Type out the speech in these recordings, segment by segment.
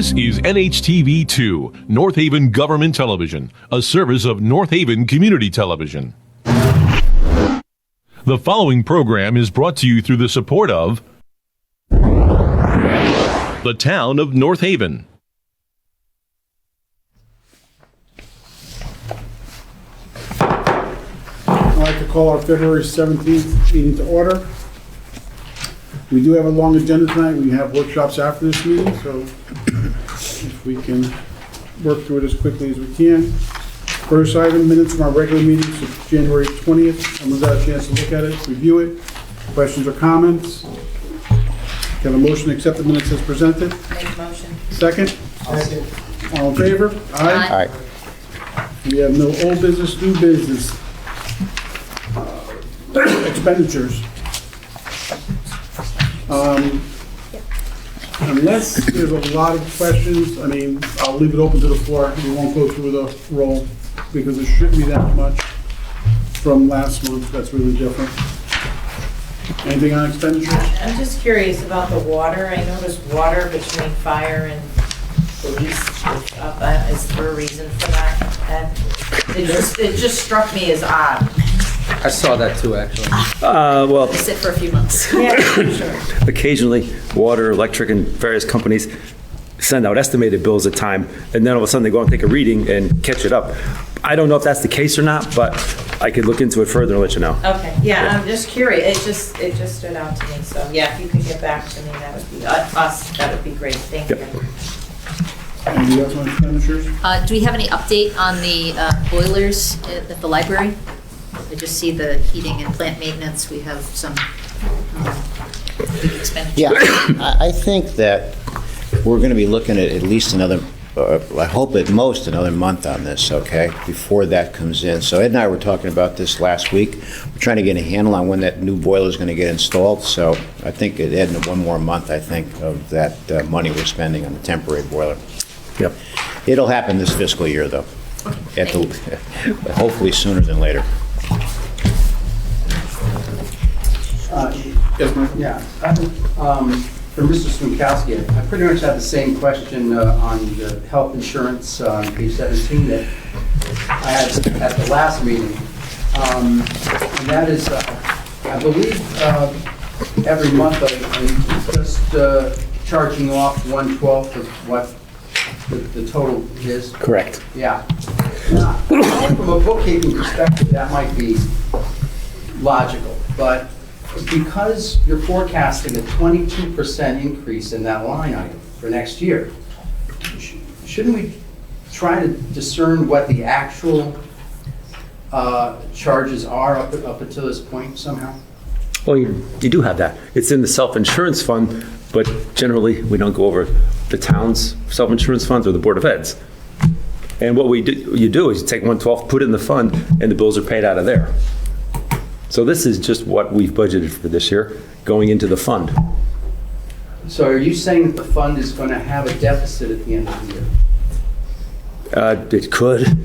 This is NHTV2, North Haven Government Television, a service of North Haven Community Television. The following program is brought to you through the support of the Town of North Haven. I'd like to call our February 17th meeting to order. We do have a long agenda tonight. We have workshops after this meeting, so if we can work through it as quickly as we can. First item, minutes from our regular meetings of January 20th. Someone's had a chance to look at it, review it. Questions or comments? Can I have a motion to accept the minutes as presented? Make a motion. Second? All in favor? Aye. We have no old business, new business. Expenditures. Unless there's a lot of questions, I mean, I'll leave it open to the floor. We won't go through the roll because it shouldn't be that much from last month. That's really different. Anything on expenditures? I'm just curious about the water. I noticed water between fire and police is up. Is there a reason for that? And it just struck me as odd. I saw that too, actually. Well, I sit for a few months. Yeah, sure. occasionally, water, electric, and various companies send out estimated bills at time, and then all of a sudden they go and take a reading and catch it up. I don't know if that's the case or not, but I could look into it further and let you know. Okay, yeah, I'm just curious. It just stood out to me. So yeah, if you could get back to me, that would be that would be great. Thank you. Anybody else on expenditures? Do we have any update on the boilers at the library? I just see the heating and plant maintenance. We have some big expenditure. Yeah, I think that we're going to be looking at least another, I hope at most another month on this, okay, before that comes in. So Ed and I were talking about this last week. We're trying to get a handle on when that new boiler is going to get installed. So I think Ed, one more month, I think, of that money we're spending on the temporary boiler. Yep. It'll happen this fiscal year, though, hopefully sooner than later. Yes, Mike? Yeah. For Mr. Smukowski, I pretty much have the same question on the health insurance on page 17 that I had at the last meeting. And that is, I believe every month I'm just charging off 1/12 of what the total is. Correct. Yeah. Now, from a bookkeeping perspective, that might be logical, but because you're forecasting a 22% increase in that line item for next year, shouldn't we try to discern what the actual charges are up until this point somehow? Well, you do have that. It's in the self-insurance fund, but generally, we don't go over the town's self-insurance funds or the Board of Ed's. And what you do is you take 1/12, put it in the fund, and the bills are paid out of there. So this is just what we've budgeted for this year, going into the fund. So are you saying that the fund is going to have a deficit at the end of the year? It could.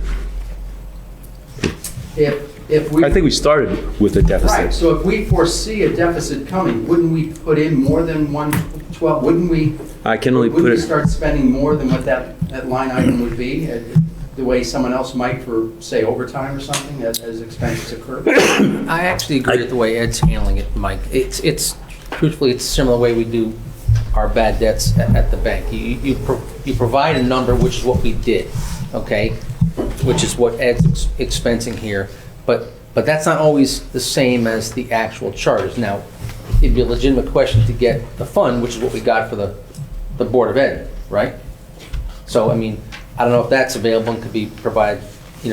If we, I think we started with a deficit. right, so if we foresee a deficit coming, wouldn't we put in more than 1/12? Wouldn't we? I can only Wouldn't put we it, start spending more than what that line item would be, the way someone else might for, say, overtime or something as expenses occur? I actually agree with the way Ed's handling it, Mike. It's truthfully, it's a similar way we do our bad debts at the bank. You provide a number, which is what we did, okay? Which is what Ed's expensing here. But that's not always the same as the actual charge. Now, it'd be a legitimate question to get the fund, which is what we got for the Board of Ed, right? So, I mean, I don't know if that's available and could be provided, to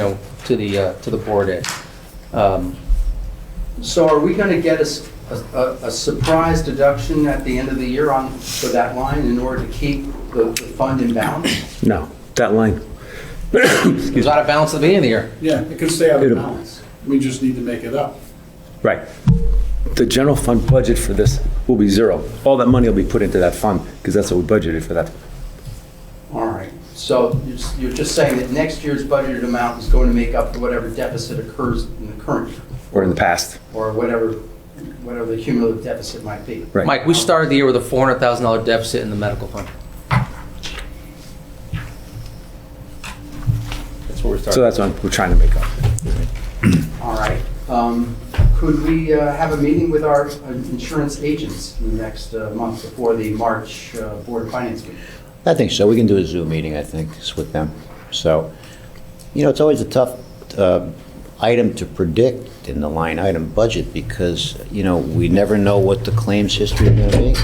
the Board Ed. So are we going to get a surprise deduction at the end of the year for that line in order to keep the fund in balance? no, that line. It was out of balance at the beginning of the year. Yeah, it can stay out of balance. We just need to make it up. Right. The general fund budget for this will be zero. All that money will be put into that fund because that's what we budgeted for that. All right. So you're just saying that next year's budgeted amount is going to make up for whatever deficit occurs in the current year? Or in the past. Or whatever the cumulative deficit might be. Right. Mike, we started the year with a $400,000 deficit in the medical fund. So that's what we're trying to make up. All right. Could we have a meeting with our insurance agents in the next month before the March Board of Finance meeting? I think so. We can do a Zoom meeting, I think, with them. So, it's always a tough item to predict in the line item budget because, we never know what the claims history is going to be.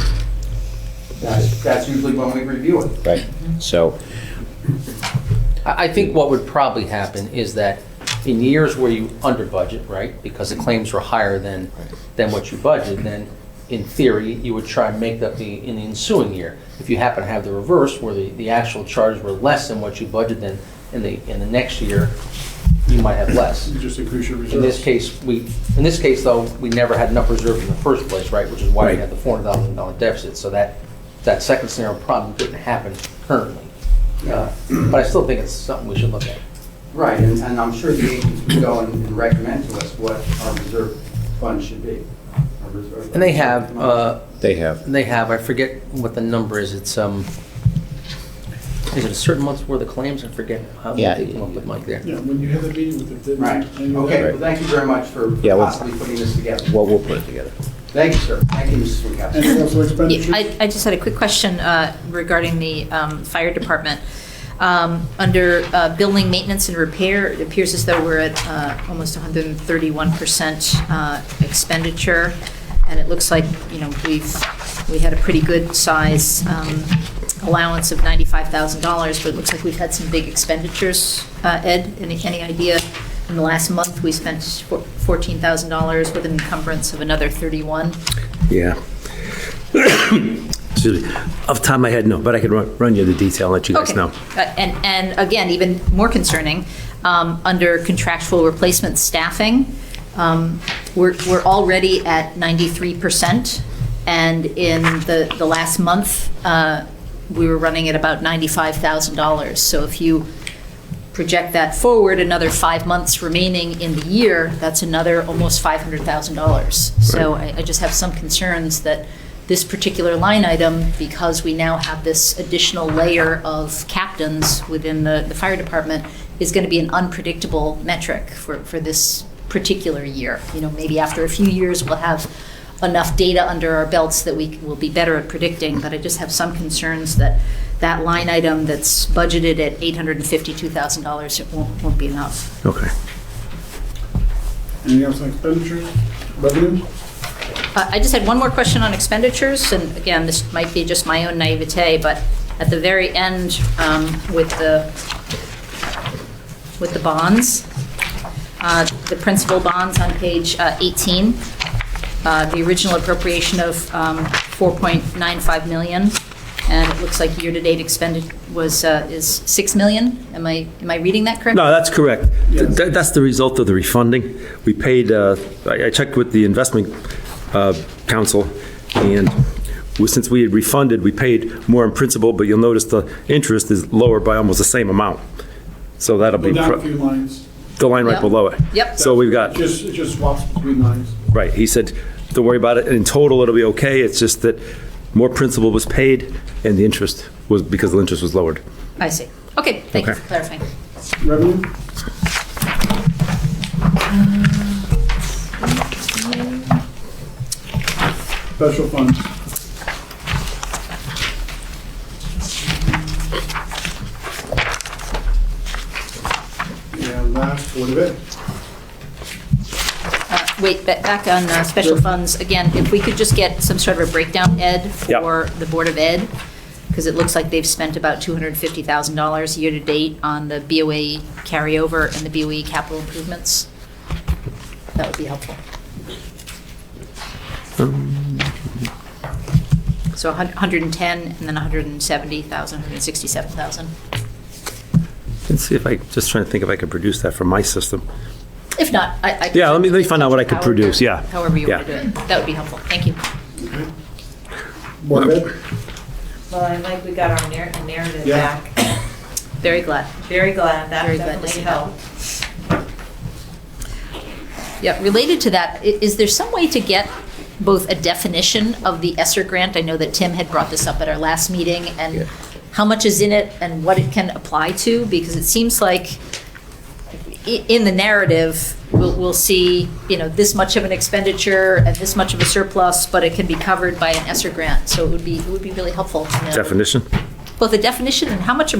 That's usually when we review it. Right. So, I think what would probably happen is that in years where you under budget, right, because the claims were higher than what you budgeted, then in theory, you would try and make up in the ensuing year. If you happen to have the reverse, where the actual charges were less than what you budgeted, then in the next year, you might have less. You just increase your reserves. In this case, though, we never had enough reserve in the first place, right, which is why we had the $400,000 deficit. So that second scenario probably couldn't happen currently. But I still think it's something we should look at. Right, and I'm sure the agents would go and recommend to us what our reserve fund should be. And they have, I forget what the number is. It's, is it a certain month's worth of claims? I forget how Yeah. they came up with Mike there. Yeah, when you have the meeting with the. Right, okay, well, thank you very much for Yeah, well- possibly putting this together. well, we'll put it together. Thank you, sir. Thank you, Mrs. Winkowski. Anything else on Yeah, expenditures? I just had a quick question regarding the fire department. Under building maintenance and repair, it appears as though we're at almost 131% expenditure, and it looks like, we had a pretty good size allowance of $95,000, but it looks like we've had some big expenditures. Ed, any idea? In the last month, we spent $14,000 with an encumbrance of another $31,000. Yeah. Excuse me. Off the top of my head, no, but I could run you the detail and let you guys Okay. know. And again, even more concerning, under contractual replacement staffing, we're already at 93%, and in the last month, we were running at about $95,000. So if you project that forward, another 5 months remaining in the year, that's another almost $500,000. So I just have some concerns that this particular line item, because we now have this additional layer of captains within the fire department, is going to be an unpredictable metric for this particular year. Maybe after a few years, we'll have enough data under our belts that we will be better at predicting, but I just have some concerns that that line item that's budgeted at $852,000, it won't be enough. Okay. Anything else on expenditures? Revenue? I just had one more question on expenditures, and again, this might be just my own naivete, but at the very end, with the bonds, the principal bonds on page 18, the original appropriation of $4.95 million, and it looks like year-to-date expended is $6 million. Am I reading that correctly? No, that's correct. Yes. That's the result of the refunding. We paid, I checked with the investment council, and since we had refunded, we paid more in principal, but you'll notice the interest is lower by almost the same amount. So that'll Go be down a few lines. the line right Yep. below it. Yep. So we've got, It just swaps between lines. right, he said, don't worry about it. In total, it'll be okay. It's just that more principal was paid, and the interest was, because the interest was lowered. I see. Okay, thank you Okay. for clarifying. Revenue? Special funds. And last, Board of Ed. Wait, back on special funds, again, if we could just get some sort of a breakdown, Ed, for the Board of Ed, because it looks like they've spent about $250,000 year-to-date on the BOE carryover and the BOE capital improvements. That would be helpful. So 110, and then 170,000, 167,000. Let's see if just trying to think if I could produce that from my system. If not, I. Yeah, let me find out what I could produce, yeah. However you want Yeah. to do it. That would be helpful. Thank you. Board of Ed. Well, I like we got our narrative Yeah. back. Very glad. Very glad, that Very glad to definitely see that. helped. Yeah, related to that, is there some way to get both a definition of the ESSER grant? I know that Tim had brought this up at our last meeting, and how much is in it and what it can apply to? Because it seems like in the narrative, we'll see, this much of an expenditure and this much of a surplus, but it can be covered by an ESSER grant. So it would be really helpful to know. Definition? Both the definition and how much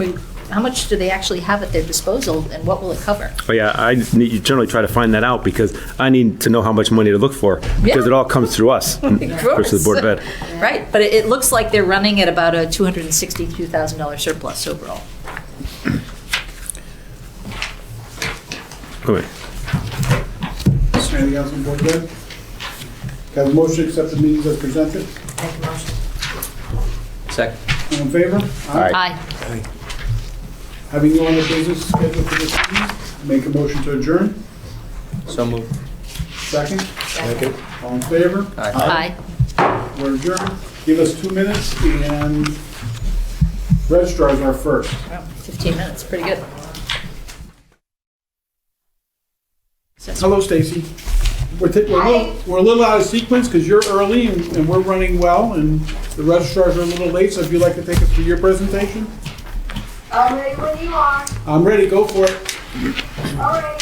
do they actually have at their disposal, and what will it cover? Oh, yeah, you generally try to find that out because I need to know how much money to look for because Yeah. it all comes through us versus the Board of Ed. Right, but it looks like they're running at about a $262,000 surplus overall. Go ahead. Anything else on board, Ed? Have a motion to accept the meetings as presented? Make a motion. Second. All in favor? Aye. Aye. Having no other business scheduled for this meeting, make a motion to adjourn. So moved. Second? All in favor? Aye. Aye. We're adjourned. Give us 2 minutes, and registrars are first. Wow, 15 minutes, pretty good. Hello, Stacy. We're a little out of sequence because you're early and we're running well, and the registrars are a little late, so if you'd like to take us through your presentation? I'm ready when you are. I'm ready, go for it. All right.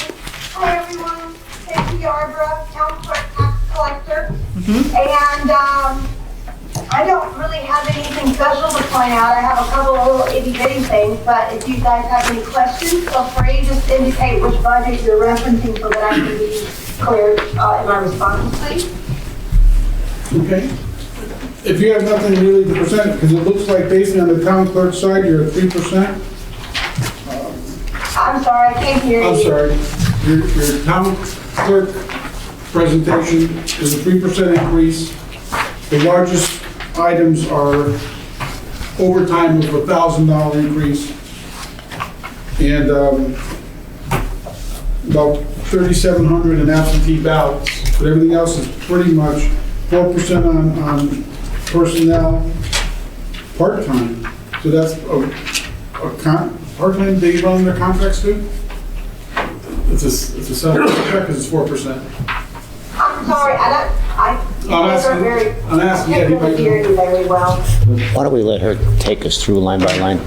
Hi, everyone. Stacy Yarborough, Town Clerk Tax Collector. And I don't really have anything special to point out. I have a couple of little itty-bitty things, but if you guys have any questions, feel free to just indicate which budget you're referencing so that I can be clear in my response, please. Okay. If you have nothing really to present, because it looks like based on the town clerk side, you're at 3%. I'm sorry, I can't hear you. I'm sorry. Your town clerk presentation is a 3% increase. The largest items are overtime of $1,000 increase and about 3,700 in absentee ballots. But everything else is pretty much 4% on personnel, part-time. So that's part-time, they run their contracts too? It's a separate contract because it's 4%. I'm sorry, I'm asking, yeah, can't really hear you very well. Why don't we let her take us through line by line?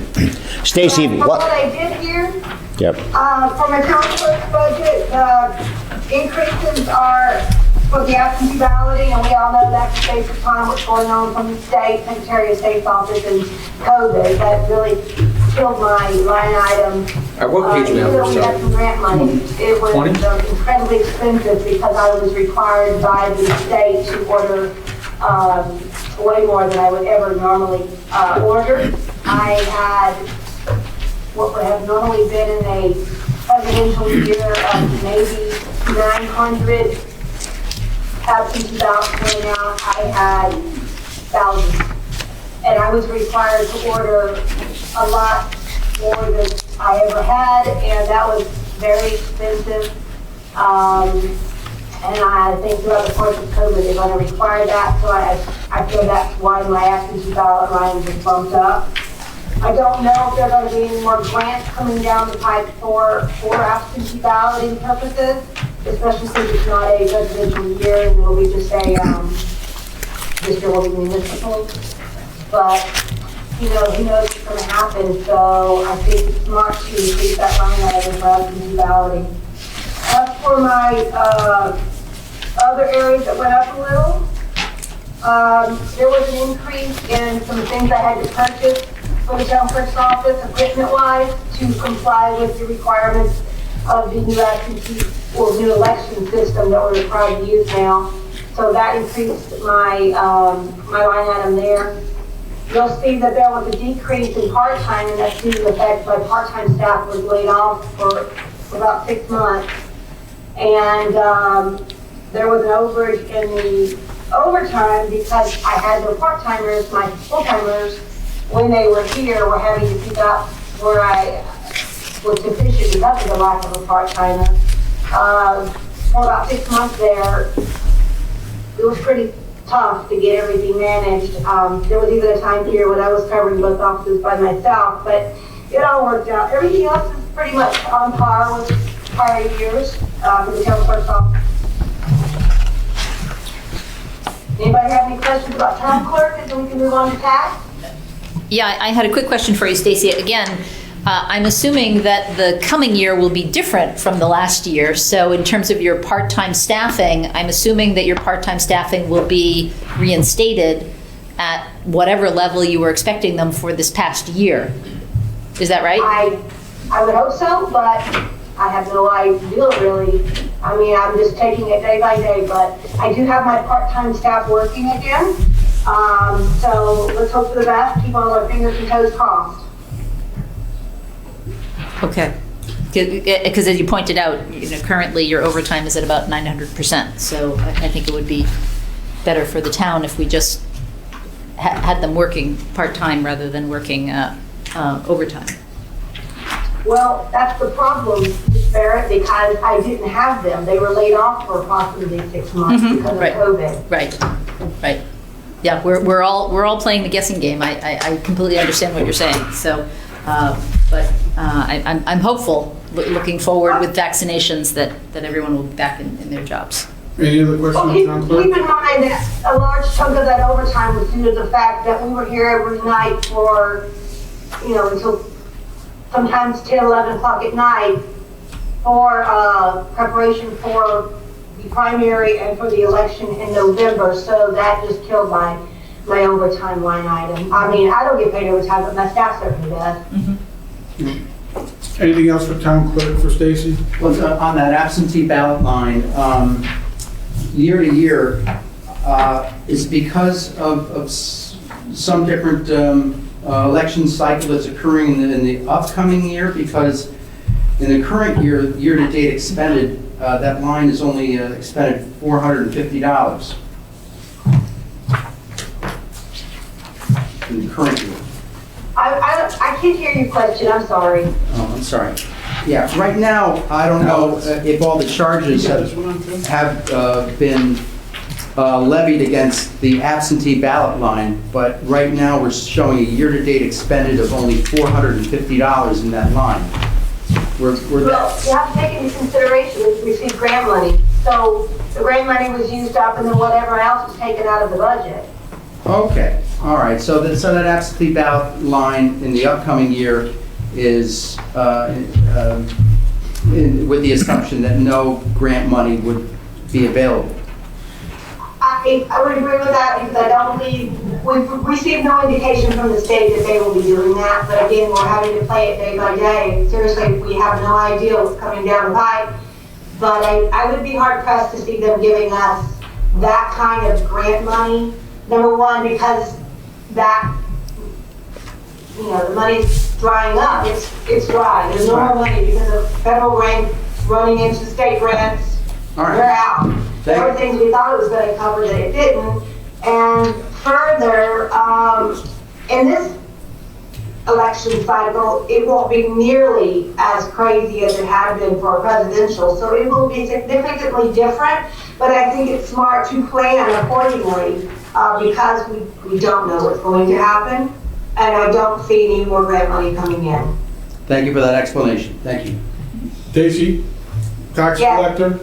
Stacy, From what what? I did hear, Yep. from a town clerk's budget, increases are for the absentee balloting, and we all know that's based upon what's going on from the state, Secretary of State's office, and COVID. That really killed my line item. All right, what page we have? Even though we had some grant money, it was 20? incredibly expensive because I was required by the state to order way more than I would ever normally order. I had what would have normally been in a presidential year of maybe 900 absentee ballots going out. I had thousands. And I was required to order a lot more than I ever had, and that was very expensive. And I think throughout the course of COVID, they're going to require that, so I feel that's why my absentee ballot line was bumped up. I don't know if there are going to be any more grants coming down the pipe for absentee balloting purposes, especially since it's not a presidential year and it'll be just this year will be municipal. But, who knows what's going to happen, so I think it's smart to increase that line item for absentee balloting. As for my other areas that went up a little, there was an increase in some things I had to purchase for the town clerk's office, equipment-wise, to comply with the requirements of the new absentee or new election system that we're required to use now. So that increased my my line item there. You'll see that there was a decrease in part-time, and that's due to the fact my part-time staff was laid off for about 6 months. And there was an overage in the overtime because I had no part-timers, my full-timers, when they were here, were having to pick up where I was deficient because of the lack of a part-timer. For about 6 months there, it was pretty tough to get everything managed. There was even a time here when I was covering both offices by myself, but it all worked out. Everything else is pretty much on par with prior years for the town clerk's office. Anybody have any questions about town clerk, and then we can move on to tax? Yeah, I had a quick question for you, Stacy. Again, I'm assuming that the coming year will be different from the last year. So in terms of your part-time staffing, I'm assuming that your part-time staffing will be reinstated at whatever level you were expecting them for this past year. Is that right? I would hope so, but I have no idea really. I mean, I'm just taking it day by day, but I do have my part-time staff working again. So let's hope for the best, keep all our fingers and toes crossed. Okay. Because as you pointed out, currently your overtime is at about 900%. So I think it would be better for the town if we just had them working part-time rather than working overtime. Well, that's the problem, Ms. Barrett, because I didn't have them. They were laid off for approximately 6 months because of Right. COVID. Right. Yeah, we're all playing the guessing game. I completely understand what you're saying. So, but I'm hopeful, looking forward with vaccinations, that everyone will be back in their jobs. Any other Well, questions, Town Clerk? keep in mind that a large chunk of that overtime was due to the fact that we were here every night for, until sometimes 10, 11 o'clock at night for preparation for the primary and for the election in November. So that just killed my overtime line item. I mean, I don't get paid overtime, but my staff certainly does. Anything else for Town Clerk, for Stacy? Well, on that absentee ballot line, year to year, is because of some different election cycle that's occurring in the upcoming year, because in the current year-to-date expended, that line is only expended $450 in the current year. I can't hear your question, I'm sorry. Oh, I'm sorry. Yeah, right now, I don't know if all the charges have been levied against the absentee ballot line, but right now, we're showing a year-to-date expended of only $450 in that line. Well, you have to take into consideration we received grant money. So the grant money was used up and then whatever else was taken out of the budget. Okay, all right, so that absentee ballot line in the upcoming year is with the assumption that no grant money would be available. I would agree with that because I don't believe, we've received no indication from the state that they will be doing that. But again, we're having to play it day by day. Seriously, we have no idea what's coming down the pipe. But I would be hard pressed to see them giving us that kind of grant money. Number one, because that, the money's drying up. It's dry. There's no more money because of federal grant running into state grants. All right. We're out. There were things we thought it was going to cover that it didn't. And further, in this election cycle, it won't be nearly as crazy as it had been for a presidential. So it will be significantly different, but I think it's smart to plan accordingly because we don't know what's going to happen. And I don't see any more grant money coming in. Thank you for that explanation. Thank you. Stacy, tax collector?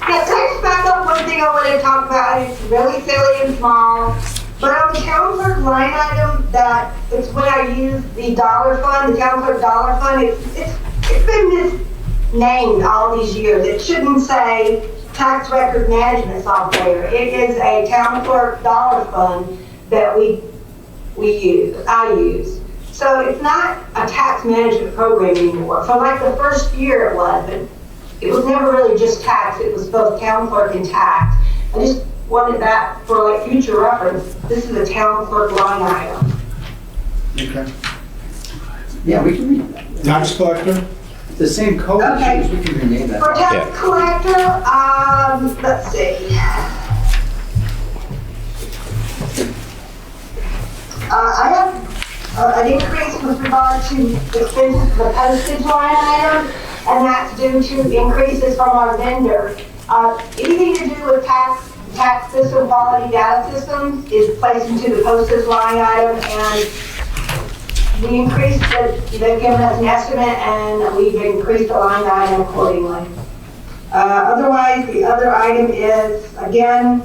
Yeah, tax backup, one thing I want to talk about, and it's really silly and small, but on the town clerk line item, that it's when I use the dollar fund, the town clerk dollar fund, it's been misnamed all these years. It shouldn't say tax record management software. It is a town clerk dollar fund that I use. So it's not a tax management program anymore. For like the first year it was, but it was never really just tax, it was both town clerk and tax. I just wanted that for like future reference. This is a town clerk line item. Okay. Yeah, we can read that. Tax collector? The same code Okay. issues, we can rename that. For tax collector, let's see. I have an increase with regard to expenses for the postage line item, and that's due to increases from our vendor. Anything to do with tax system quality data systems is placed into the postage line item, and the increase that they've given us an estimate, and we've increased the line item accordingly. Otherwise, the other item is, again,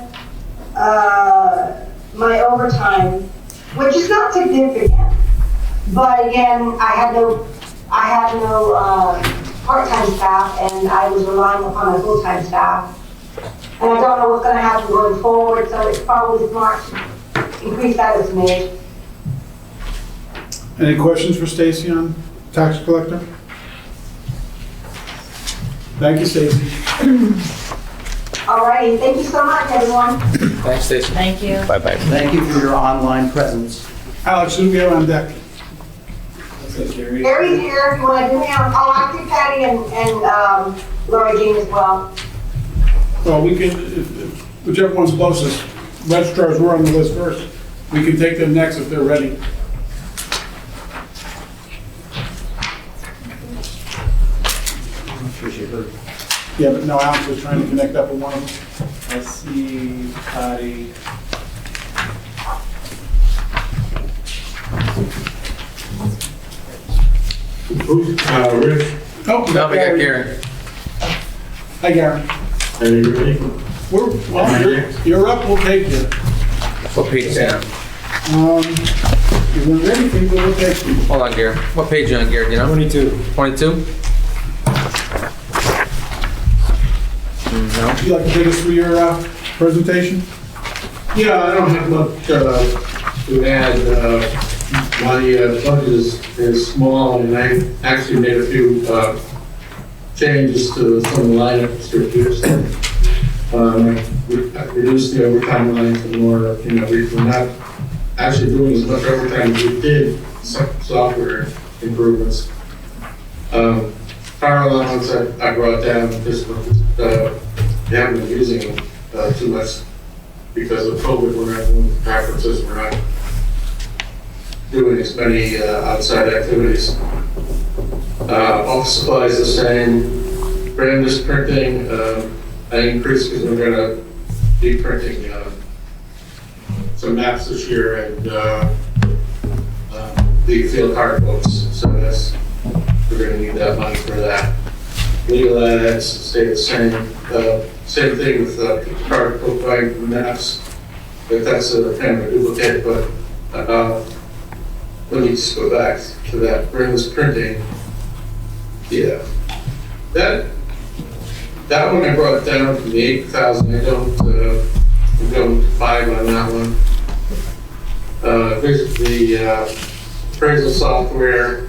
my overtime, which is not significant. But again, I had no part-time staff, and I was relying upon a full-time staff. And I don't know what's gonna happen going forward, so it's probably smart to increase that as made. Any questions for Stacy on tax collector? Thank you, Stacy. Alrighty, thank you so much, everyone. Thanks, Stacy. Thank you. Bye-bye. Thank you for your online presence. Alex, who we have on deck? Gary's here, if you wanna do me on, I'll see Patty and Laura Jean as well. Well, we can, whichever one's closest. Registrars were on the list first. We can take them next if they're ready. Yeah, but no, Alex was trying to connect up with one of them. I see Patty. Rich? Oh, Now we got Karen. Hi, Gary. Are you ready? You're up, we'll take you. What page is that? If you're ready, people will take you. Hold on, Gary. What page you on, Gary, do you know? 22. 22? No? Would you like to take us through your presentation? Yeah, I don't have much to add. My budget is small, and I actually made a few changes to some of the line items to reduce them. Reduce the overtime line to more, we're not actually doing as much overtime as we did software improvements. Power allowance I brought down because we haven't been using them too much because of COVID. We're not doing conferences, we're not doing as many outside activities. Office supplies the same. Brandless printing, I increased because we're gonna be printing some maps this year and the field card books. So we're gonna need that money for that. Legal ads stay the same. Same thing with card book by maps. But that's a kind of a duplicate, but let me just go back to that brandless printing. Yeah, that one I brought down from the 8,000. I don't 5 on that one. There's the appraisal software.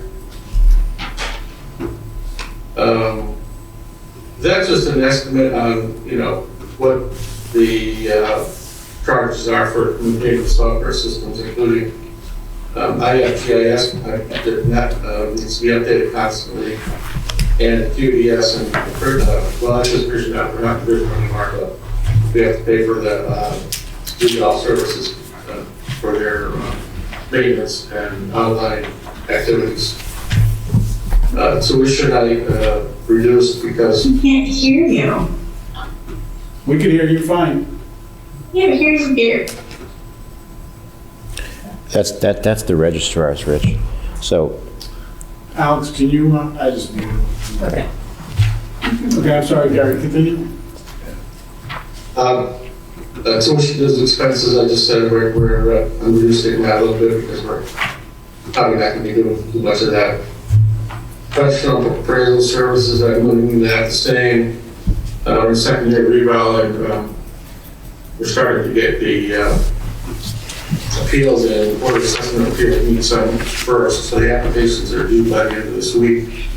That's just an estimate on what the charges are for communicating software systems, including IFGIS, that needs to be updated constantly, and QDS and well, that's just vision out, we're not vision any markup. We have to pay for the all services for their maintenance and online activities. Tuition I reduced because I can't hear you. We can hear you fine. Yeah, here's a beer. That's the registrars, Rich. So, Alex, can you, I just need Okay. Okay, I'm sorry, Gary, continue. tuition is expenses, I just said I'm reducing that a little bit because we're probably not gonna be doing too much of that. Professional appraisal services, I'm moving that the same. We're secondary reval, and we're starting to get the appeals in. Board of Assessment appeal meets on first, so the applications are due by the end of this week.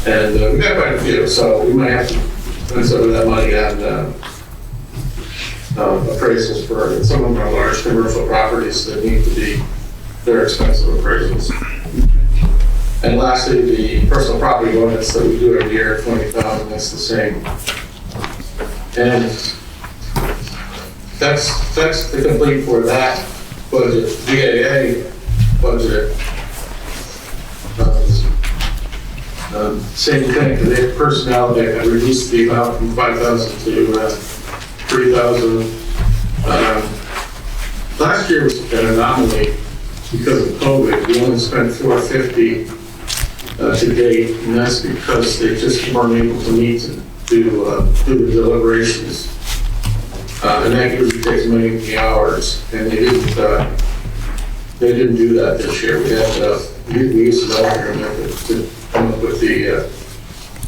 And we got quite a few, so we might have to spend some of that money on appraisals for some of our large commercial properties that need to be very expensive appraisals. And lastly, the personal property bonus that we do every year, 20,000, that's the same. And that's the complete for that budget. VAA budget. Same thing, for their personnel, they reduced the amount from 5,000 to 3,000. Last year was an anomaly because of COVID. We only spent $450 to date, and that's because they just weren't able to meet to do the deliberations. And that usually takes many hours, and they didn't They didn't do that this year. We had, we used to have to come up with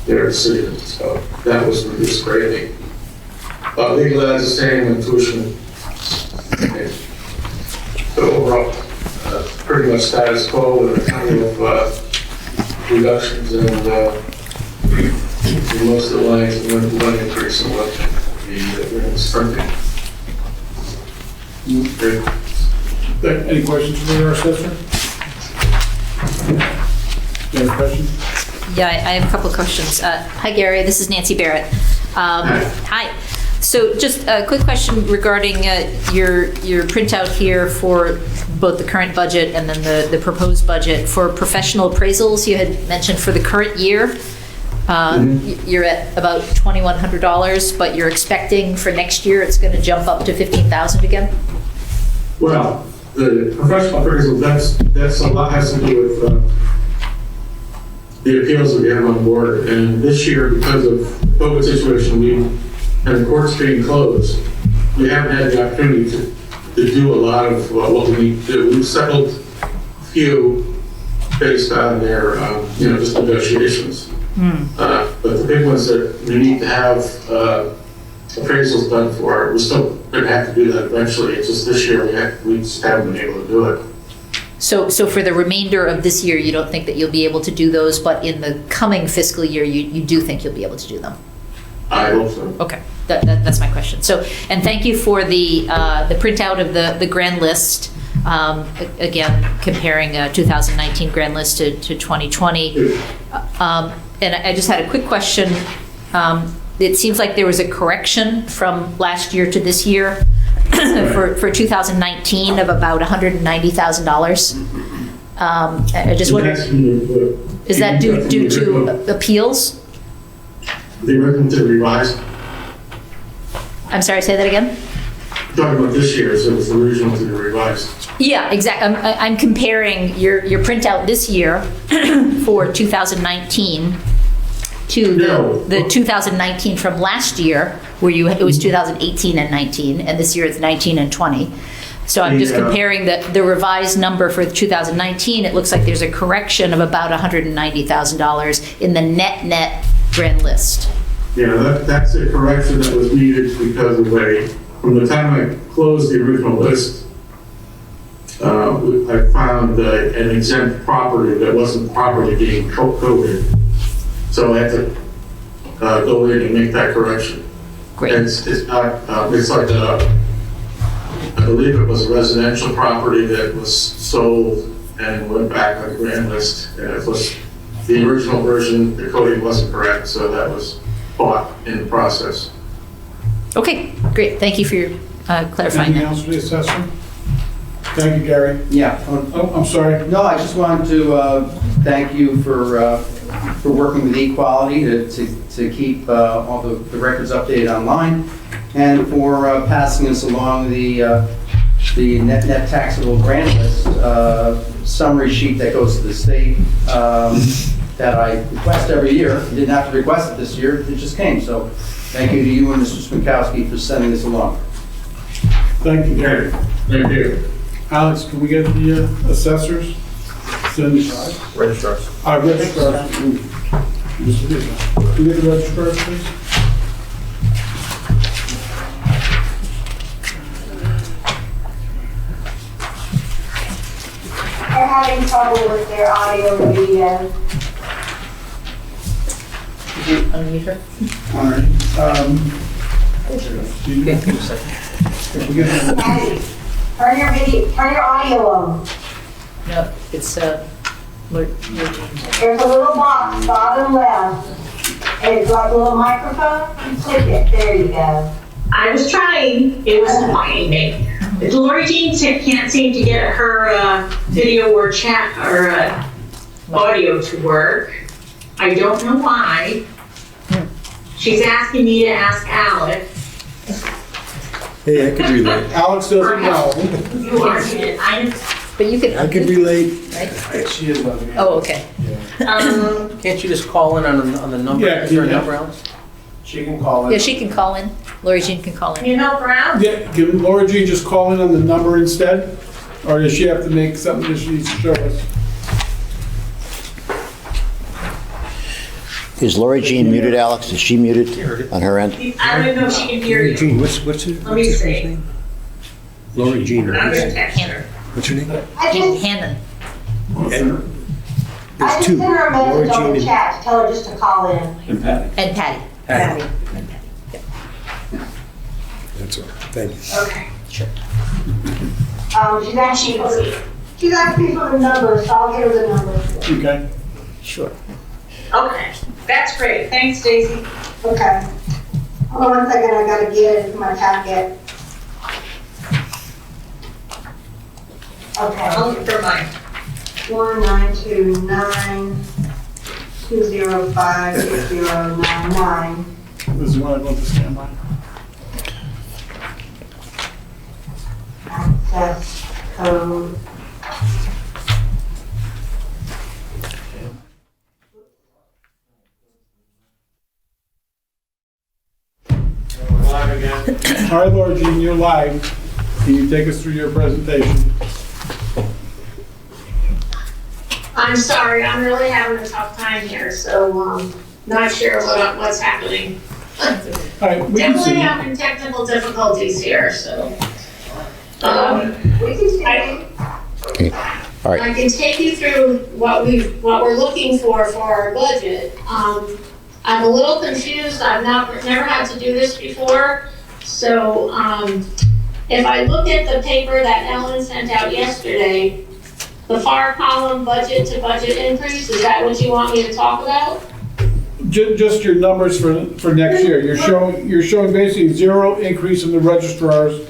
their decision, so that was reduced greatly. Legal ads the same, and tuition. Okay. So overall, pretty much status quo with a couple of reductions and in most of the lines, one increase in what the spending. Any questions for our assessor? Any questions? Yeah, I have a couple of questions. Hi, Gary, this is Nancy Barrett. Hi. So just a quick question regarding your printout here for both the current budget and then the proposed budget. For professional appraisals, you had mentioned for the current year, you're at about $2,100, but you're expecting for next year it's going to jump up to $15,000 again? Well, the professional appraisal, that's a lot, has to do with the appeals that we have on board. And this year, because of the COVID situation, and the courts being closed, we haven't had the opportunity to do a lot of what we need to do. We've settled a few based on their, just negotiations. But the big ones that we need to have appraisals done for, we're still going to have to do that eventually. It's just this year we just haven't been able to do it. So for the remainder of this year, you don't think that you'll be able to do those, but in the coming fiscal year, you do think you'll be able to do them? I hope so. Okay, that's my question. So, and thank you for the printout of the grand list. Again, comparing 2019 grand list to 2020. And I just had a quick question. It seems like there was a correction from last year to this year for 2019 of about $190,000. I just wonder, is that due to appeals? They recommend to revise. I'm sorry, say that again? Talking about this year, so it's the original to the revised. Yeah, exactly. I'm comparing your printout this year for 2019 to the 2019 from last year, where it was 2018 and 19, and this year it's 19 and 20. So I'm just comparing the revised number for 2019. It looks like there's a correction of about $190,000 in the net grand list. Yeah, that's a correction that was needed because from the time I closed the original list, I found an exempt property that wasn't properly being coded. So I had to go in and make that correction. Great. And it's not, it's like I believe it was a residential property that was sold and went back on the grand list. And it was the original version, the coding wasn't correct, so that was bought in the process. Okay, great. Thank you for your clarifying Anything that. else for the assessor? Thank you, Gary. Yeah. Oh, I'm sorry. No, I just wanted to thank you for working with Equality to keep all the records updated online, and for passing us along the net taxable grant list summary sheet that goes to the state that I request every year. You didn't have to request it this year, it just came. So thank you to you and Mr. Smikowski for sending this along. Thank you, Gary. Thank you. Alex, can we get the assessors? Registrars. Registrars. Can we get the registrars, please? They're having trouble with their audio and video. Did you unmute her? All right. Do you- Okay, give me a second. can we get the- Patty, turn your audio on. No, it's Lord James. There's a little box bottom left, and it's like a little microphone. You click it. There you go. I was trying. It was annoying me. Lori Jean can't seem to get her video or chat or audio to work. I don't know why. She's asking me to ask Alex. Hey, I could relate. Alex doesn't know. You are in. But you can. I can relate. Right? She is loving it. Oh, okay. Can't you just call in on the number? Yeah, Is there a yeah. number, Alex? She can call in. Yeah, she can call in. Lori Jean can call Can in. you help her out? Yeah, can Laura Jean just call in on the number instead? Or does she have to make something that she needs to show us? Is Lori Jean muted, Alex? Is she muted on her end? I don't even know if she can hear you. Jean, what's her Let me first see. name? Lori Jean, I'm right? gonna text her. What's her name? I just, Hannon. I There's just two. sent her a Lori message on Jean the chat to tell her just to call in. and Patty. And Patty. Patty. That's all. Thank you. Okay. Sure. She's asking for the numbers, so I'll give her the numbers. Okay. Sure. Okay, that's great. Thanks, Stacy. Okay. Hold on 1 second, I gotta get it in my packet. I'll Okay. look for mine. 19296056099. This is when I go to standby. Access code. All right, Laura Jean, you're live. Can you take us through your presentation? I'm sorry, I'm really having a tough time here, so, not sure what's happening. All right, we can Definitely see. having technical difficulties here, so. We can see. All right. I can take you through what we're looking for our budget. I'm a little confused, I've never had to do this before, so, if I look at the paper that Ellen sent out yesterday, the far column budget to budget increase, is that what you want me to talk about? Just your numbers for next year. You're showing basically 0 increase in the registrars,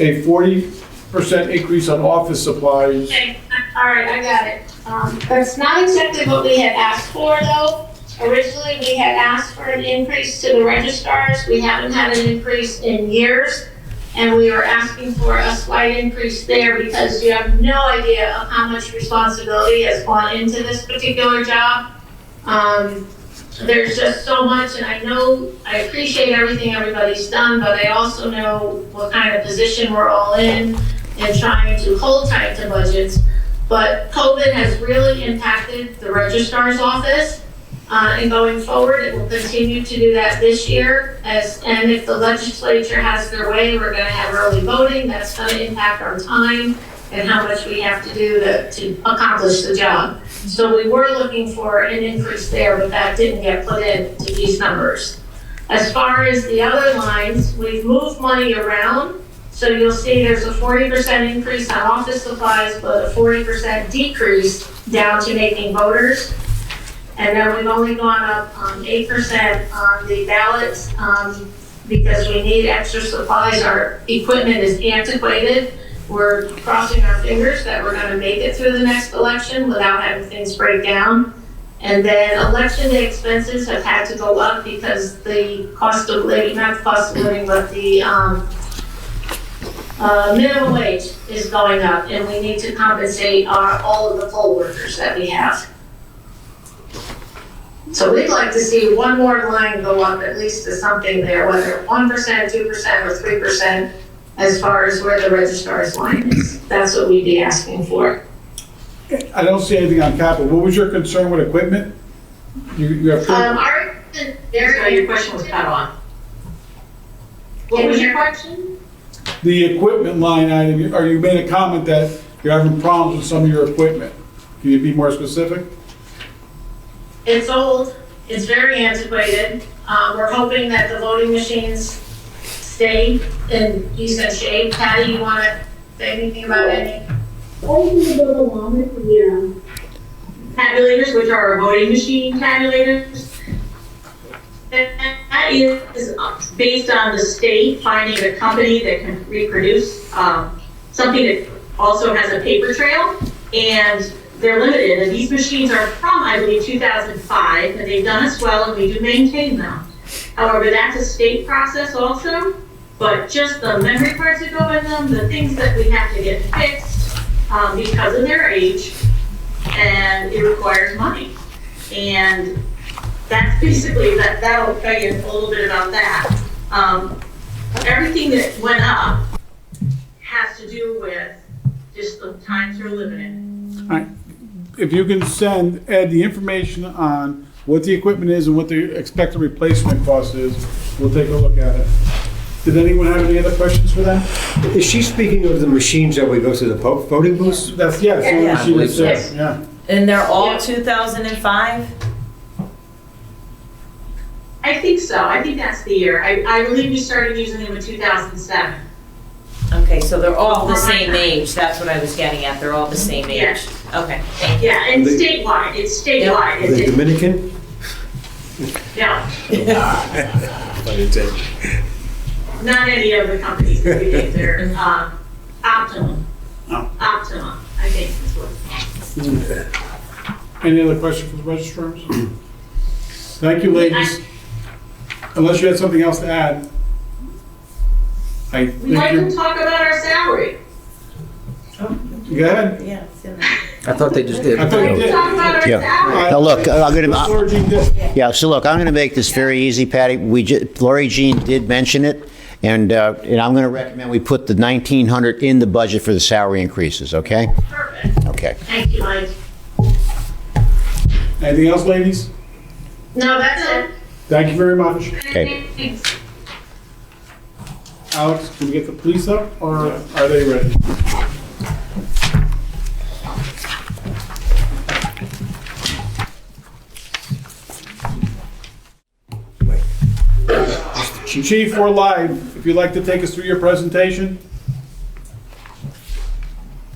a 40% increase on office supplies. Okay, all right, I got it. That's not exactly what we had asked for, though. Originally, we had asked for an increase to the registrars. We haven't had an increase in years, and we were asking for a slight increase there because you have no idea of how much responsibility has gone into this particular job. There's just so much, and I appreciate everything everybody's done, but I also know what kind of position we're all in trying to hold tight to budgets. But COVID has really impacted the registrar's office. And going forward, it will continue to do that this year. And if the legislature has their way, we're gonna have early voting. That's gonna impact our time and how much we have to do to accomplish the job. So we were looking for an increase there, but that didn't get put into these numbers. As far as the other lines, we've moved money around. So you'll see there's a 40% increase on office supplies, but a 40% decrease down to making voters. And then we've only gone up 8% on the ballots because we need extra supplies. Our equipment is antiquated. We're crossing our fingers that we're gonna make it through the next election without having things break down. And then election day expenses have had to go up because the cost of living, not the cost of living, but the minimum wage is going up, and we need to compensate all of the poll workers that we have. So we'd like to see one more line go up at least to something there, whether 1%, 2%, or 3%, as far as where the registrar's line is. That's what we'd be asking for. I don't see anything on capital. What was your concern with equipment? You have. Our, your question was cut off. What was your question? The equipment line item, or you made a comment that you're having problems with some of your equipment. Can you be more specific? It's old, it's very antiquated. We're hoping that the voting machines stay in decent shape. Patty, you want to say anything about any? Tabulators, which are our voting machine tabulators. That is based on the state finding a company that can reproduce something that also has a paper trail, and they're limited. And these machines are from, I believe, 2005, and they've done us well, and we do maintain them. However, that's a state process also, but just the memory cards that go in them, the things that we have to get fixed because of their age, and it requires money. And that's basically, that'll tell you a little bit about that. Everything that went up has to do with just the times we're living in. All right. If you can send Ed the information on what the equipment is and what the expected replacement cost is, we'll take a look at it. Did anyone have any other questions for them? Is she speaking of the machines that we go to the voting booths? That's, yeah, so Yeah. what she was Yes. saying, yeah. And they're all Yeah. 2005? I think so. I think that's the year. I believe we started using them in 2007. Okay, so they're all the same age, that's what I was getting at, they're all the same age. Yes. Okay, thank you. Yeah, and statewide, it's statewide. Are they Dominican? No, I didn't take. not any of the companies that we did. They're Optimum. Oh. Optimum, I think is what. Any other questions for the registrars? Thank you, ladies. Unless you had something else to add. I We'd think like to you're, talk about our salary. go ahead. Yeah, it's in there. I thought they just did. I thought you Let's did. talk about our Yeah. salary. Now, look, I'm gonna, Laura Jean did. so look, I'm gonna make this very easy, Patty. Lori Jean did mention it, and I'm gonna recommend we put the 1,900 in the budget for the salary increases, okay? Perfect. Okay. Thank you, Mike. Anything else, ladies? No, that's it. Thank you very much. Okay. Thanks. Alex, can we get the police up, or are they ready? Chief, we're live. If you'd like to take us through your presentation?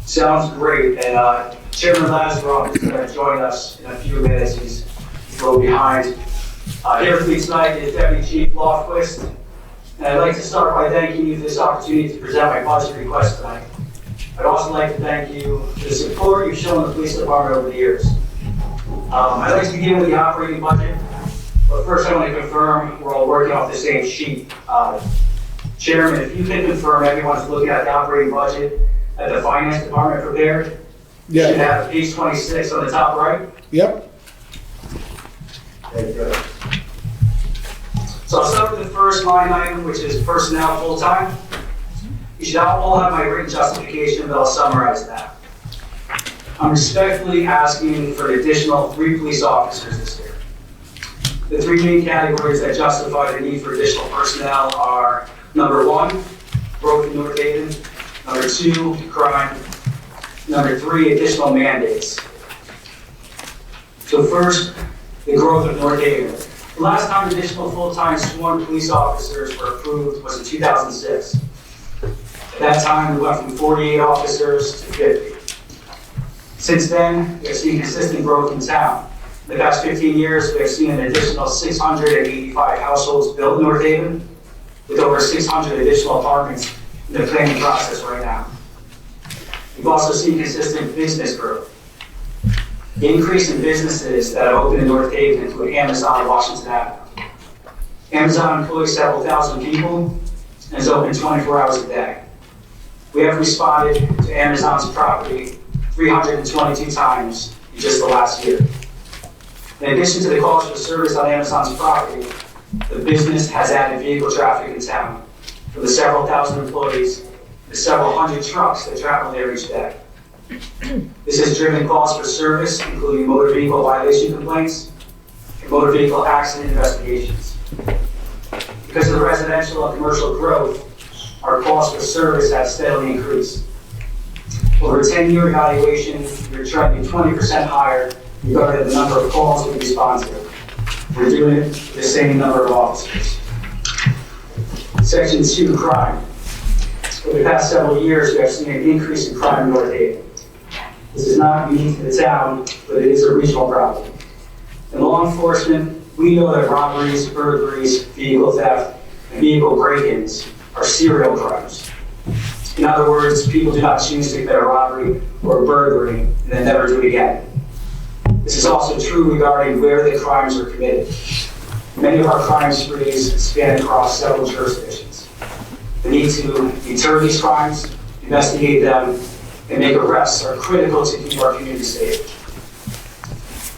Sounds great, and Chairman Lazaroff is going to join us in a few minutes. He's a little behind. Here with me tonight is Deputy Chief Lofquist, and I'd like to start by thanking you for this opportunity to present my budget request tonight. I'd also like to thank you for the support you've shown the police department over the years. I'd like to begin with the operating budget, but first I want to confirm we're all working off the same sheet. Chairman, if you can confirm everyone's looking at the operating budget that the finance department prepared. You should Yeah. have page 26 on the top right. Yep. Very good. So I'll start with the first line item, which is personnel full-time. You should all have my written justification, but I'll summarize that. I'm respectfully asking for an additional 3 police officers this year. The 3 main categories that justify the need for additional personnel are, number 1, growth in North Haven, number 2, crime, number 3, additional mandates. So first, the growth of North Haven. The last time additional full-time sworn police officers were approved was in 2006. At that time, we went from 48 officers to 50. Since then, we have seen consistent growth in town. In the past 15 years, we have seen an additional 685 households built in North Haven, with over 600 additional apartments in the planning process right now. We've also seen consistent business growth. The increase in businesses that have opened in North Haven include Amazon and Washington Avenue. Amazon employs several thousand people and is open 24 hours a day. We have responded to Amazon's property 322 times in just the last year. In addition to the calls for service on Amazon's property, the business has added vehicle traffic in town, from the several thousand employees to several hundred trucks that travel there each day. This has driven calls for service, including motor vehicle violation complaints and motor vehicle accident investigations. Because of the residential and commercial growth, our calls for service have steadily increased. Over a 10-year evaluation, we're trending 20% higher regarding the number of calls we respond to. We're doing it with the same number of officers. Section 2, crime. Over the past several years, we have seen an increase in crime in North Haven. This is not unique to the town, but it is a regional problem. In law enforcement, we know that robberies, burglaries, vehicle theft, and vehicle break-ins are serial crimes. In other words, people do not choose to commit a robbery or a burglary and then never do it again. This is also true regarding where the crimes are committed. Many of our crime sprees span across several jurisdictions. The need to deter these crimes, investigate them, and make arrests are critical to keep our community safe.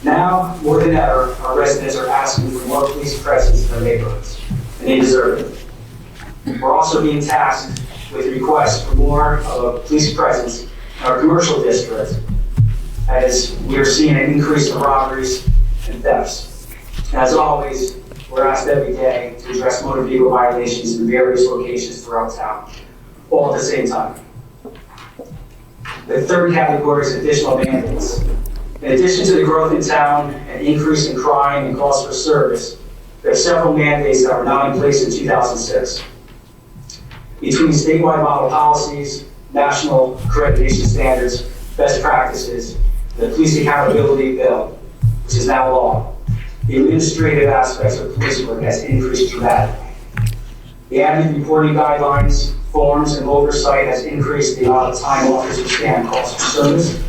Now, more than ever, our residents are asking for more police presence in their neighborhoods, and they deserve it. We're also being tasked with requests for more of a police presence our commercial district, as we're seeing an increase in robberies and thefts. As always, we're asked every day to address motor vehicle violations in various locations throughout town, all at the same time. The third category is additional mandates. In addition to the growth in town and increase in crime and calls for service, there are several mandates that were not in place in 2006. Between statewide model policies, national accreditation standards, best practices, the police accountability bill, which is now law, the administrative aspects of police work has increased dramatically. The added reporting guidelines, forms, and oversight has increased the amount of time officers stand calls for service.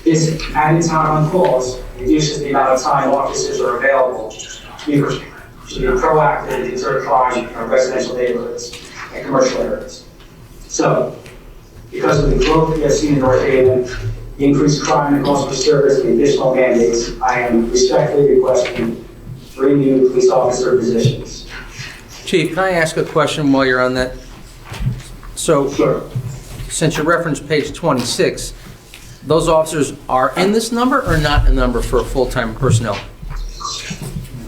This added time on calls reduces the amount of time officers are available to be proactive and deter crime in our residential neighborhoods and commercial areas. So, because of the growth we have seen in North Haven, the increased crime and calls for service and additional mandates, I am respectfully requesting 3 new police officer positions. Chief, can I ask a question while you're on that? So, Sure. since you referenced page 26, those officers are in this number or not a number for full-time personnel?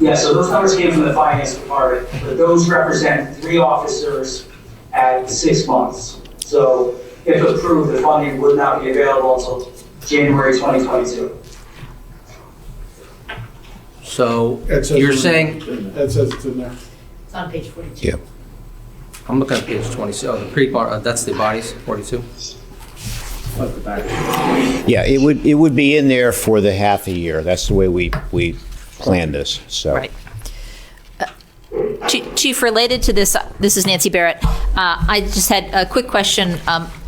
Yeah, so those numbers came from the finance department, but those represent 3 officers at 6 months. So if approved, the funding would not be available until January 2022. So It says you're in- saying, It says it's in there. It's on page 42. Yeah. I'm looking at page 26, oh, the that's the bodies, 42? Yeah, it would be in there for the half a year. That's the way we planned this, so. Right. Chief, related to this, this is Nancy Barrett. I just had a quick question.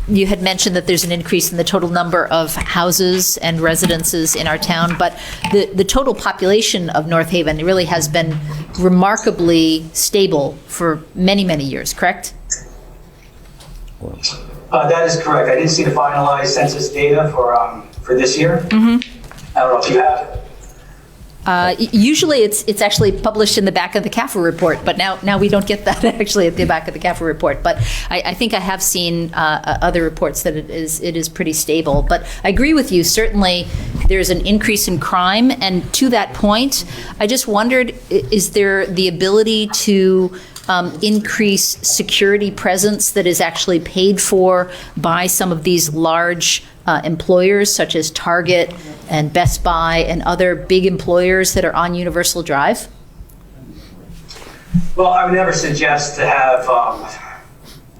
You had mentioned that there's an increase in the total number of houses and residences in our town, but the total population of North Haven really has been remarkably stable for many, many years, correct? That is correct. I didn't see the finalized census data for this year. I don't know if you have it. Usually it's actually published in the back of the CAFR report, but now we don't get that actually at the back of the CAFR report. But I think I have seen other reports that it is pretty stable. But I agree with you. Certainly there's an increase in crime. And to that point, I just wondered, is there the ability to increase security presence that is actually paid for by some of these large employers such as Target and Best Buy and other big employers that are on Universal Drive? Well, I would never suggest to have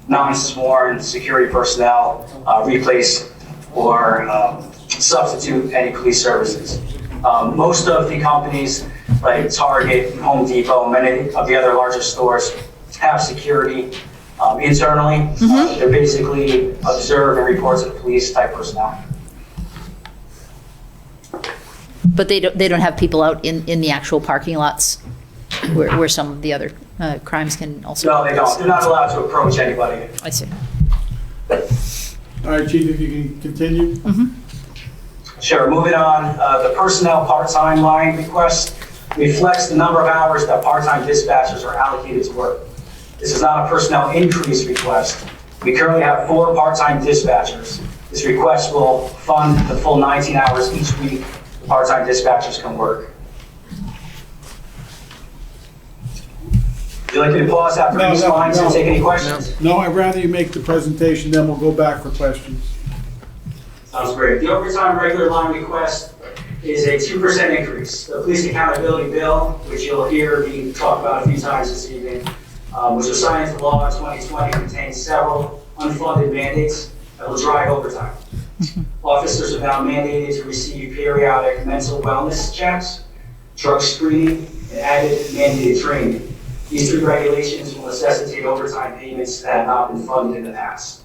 non-sworn security personnel replace or substitute any police services. Most of the companies like Target, Home Depot, many of the other larger stores have security internally. They're basically observe and report to the police type personnel. But they don't have people out in the actual parking lots where some of the other crimes can also. No, they don't. They're not allowed to approach anybody. I see. All right, Chief, if you can continue. Sure, moving on, the personnel part-time line request reflects the number of hours that part-time dispatchers are allocated to work. This is not a personnel increase request. We currently have 4 part-time dispatchers. This request will fund the full 19 hours each week the part-time dispatchers can work. Would you like me to pause after No, these no, lines no. and take any questions? No, I'd rather you make the presentation, then we'll go back for questions. Sounds great. The overtime regular line request is a 2% increase. The police accountability bill, which you'll hear me talk about a few times this evening, which was signed into law in 2020, contains several unfunded mandates that will drive overtime. Officers are now mandated to receive periodic mental wellness checks, drug screening, and added mandated training. These 3 regulations will necessitate overtime payments that have not been funded in the past.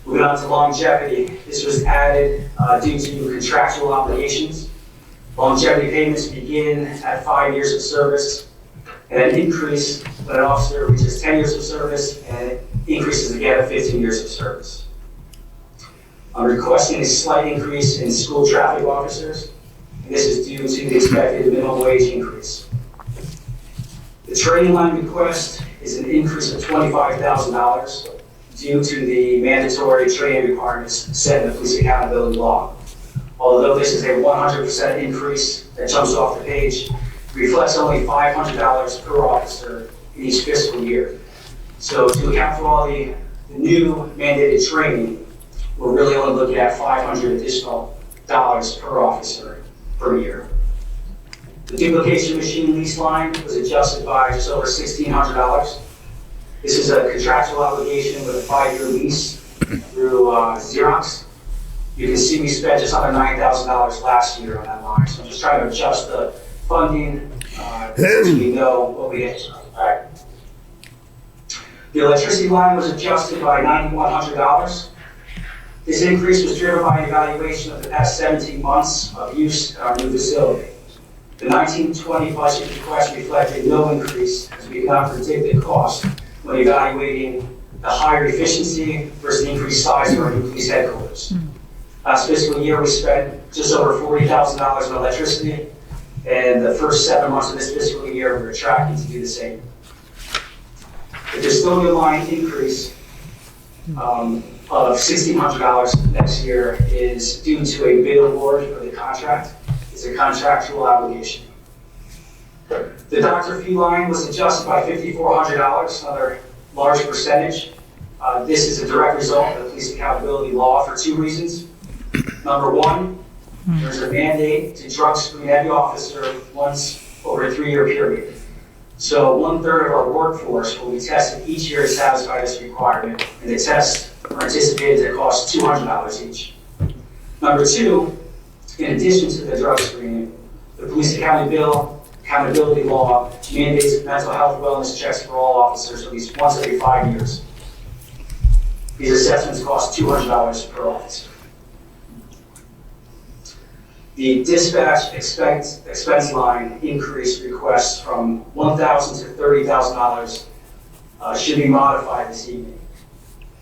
Moving on to longevity, this was added due to contractual obligations. Longevity payments begin at 5 years of service and then increase when an officer reaches 10 years of service and it increases again at 15 years of service. I'm requesting a slight increase in school traffic officers, and this is due to the expected minimum wage increase. The training line request is an increase of $25,000 due to the mandatory training requirements set in the police accountability law. Although this is a 100% increase that jumps off the page, reflects only $500 per officer in each fiscal year. So to account for all the new mandated training, we're really only looking at $500 additional per officer per year. The duplication machine lease line was adjusted by just over $1,600. This is a contractual obligation with a 5-year lease through Xerox. You can see we spent just under $9,000 last year on that line. So I'm just trying to adjust the funding so we know what we have. All right. The electricity line was adjusted by $9,100. This increase was driven by an evaluation of the past 17 months of use at our new facility. The 1920 budget request reflected no increase as we could not predict the cost when evaluating the higher efficiency versus the increased size of our new police headquarters. Last fiscal year, we spent just over $40,000 on electricity, and the first 7 months of this fiscal year, we're tracking to do the same. The custodial line increase of $1,600 next year is due to a bid award for the contract. It's a contractual obligation. The doctor fee line was adjusted by $5,400, another large percentage. This is a direct result of the police accountability law for 2 reasons. Number one, there's a mandate to drug screen every officer once over a 3-year period. So 1/3 of our workforce will be tested each year to satisfy this requirement, and the tests are anticipated to cost $200 each. Number two, in addition to the drug screening, the police accountability law mandates mental health wellness checks for all officers at least once every 5 years. These assessments cost $200 per officer. The dispatch expense line increase requests from $1,000 to $30,000 should be modified this evening.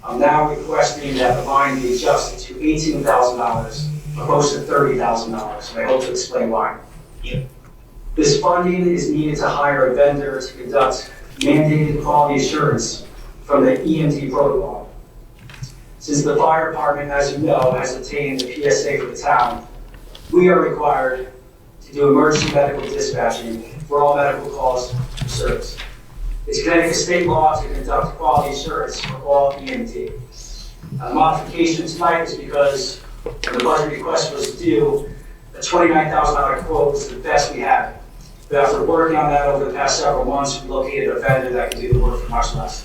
I'm now requesting that the line be adjusted to $18,000 opposed to $30,000, and I hope to explain why. This funding is needed to hire a vendor to conduct mandated quality assurance from the EMD protocol. Since the fire department, as you know, has obtained the PSA for the town, we are required to do emergency medical dispatching for all medical calls for service. It's Connecticut state law to conduct quality assurance for all EMT. The modification tonight is because when the budget request was due, a $29,000 quote was the best we had. But after working on that over the past several months, we located a vendor that can do the work for much less.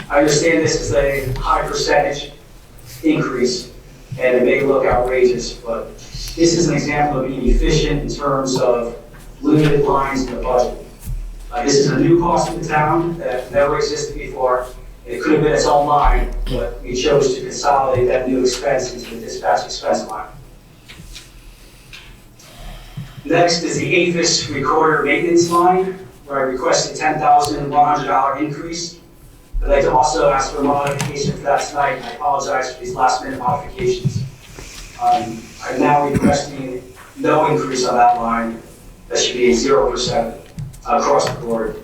I understand this is a high percentage increase, and it may look outrageous, but this is an example of being efficient in terms of limited lines in the budget. This is a new cost to the town that never existed before. It could have been its own line, but we chose to consolidate that new expense into the dispatch expense line. Next is the Avis recorder maintenance line, where I requested $10,100 increase. I'd like to also ask for a modification for that tonight, and I apologize for these last-minute modifications. I'm now requesting no increase on that line. That should be 0% across the board.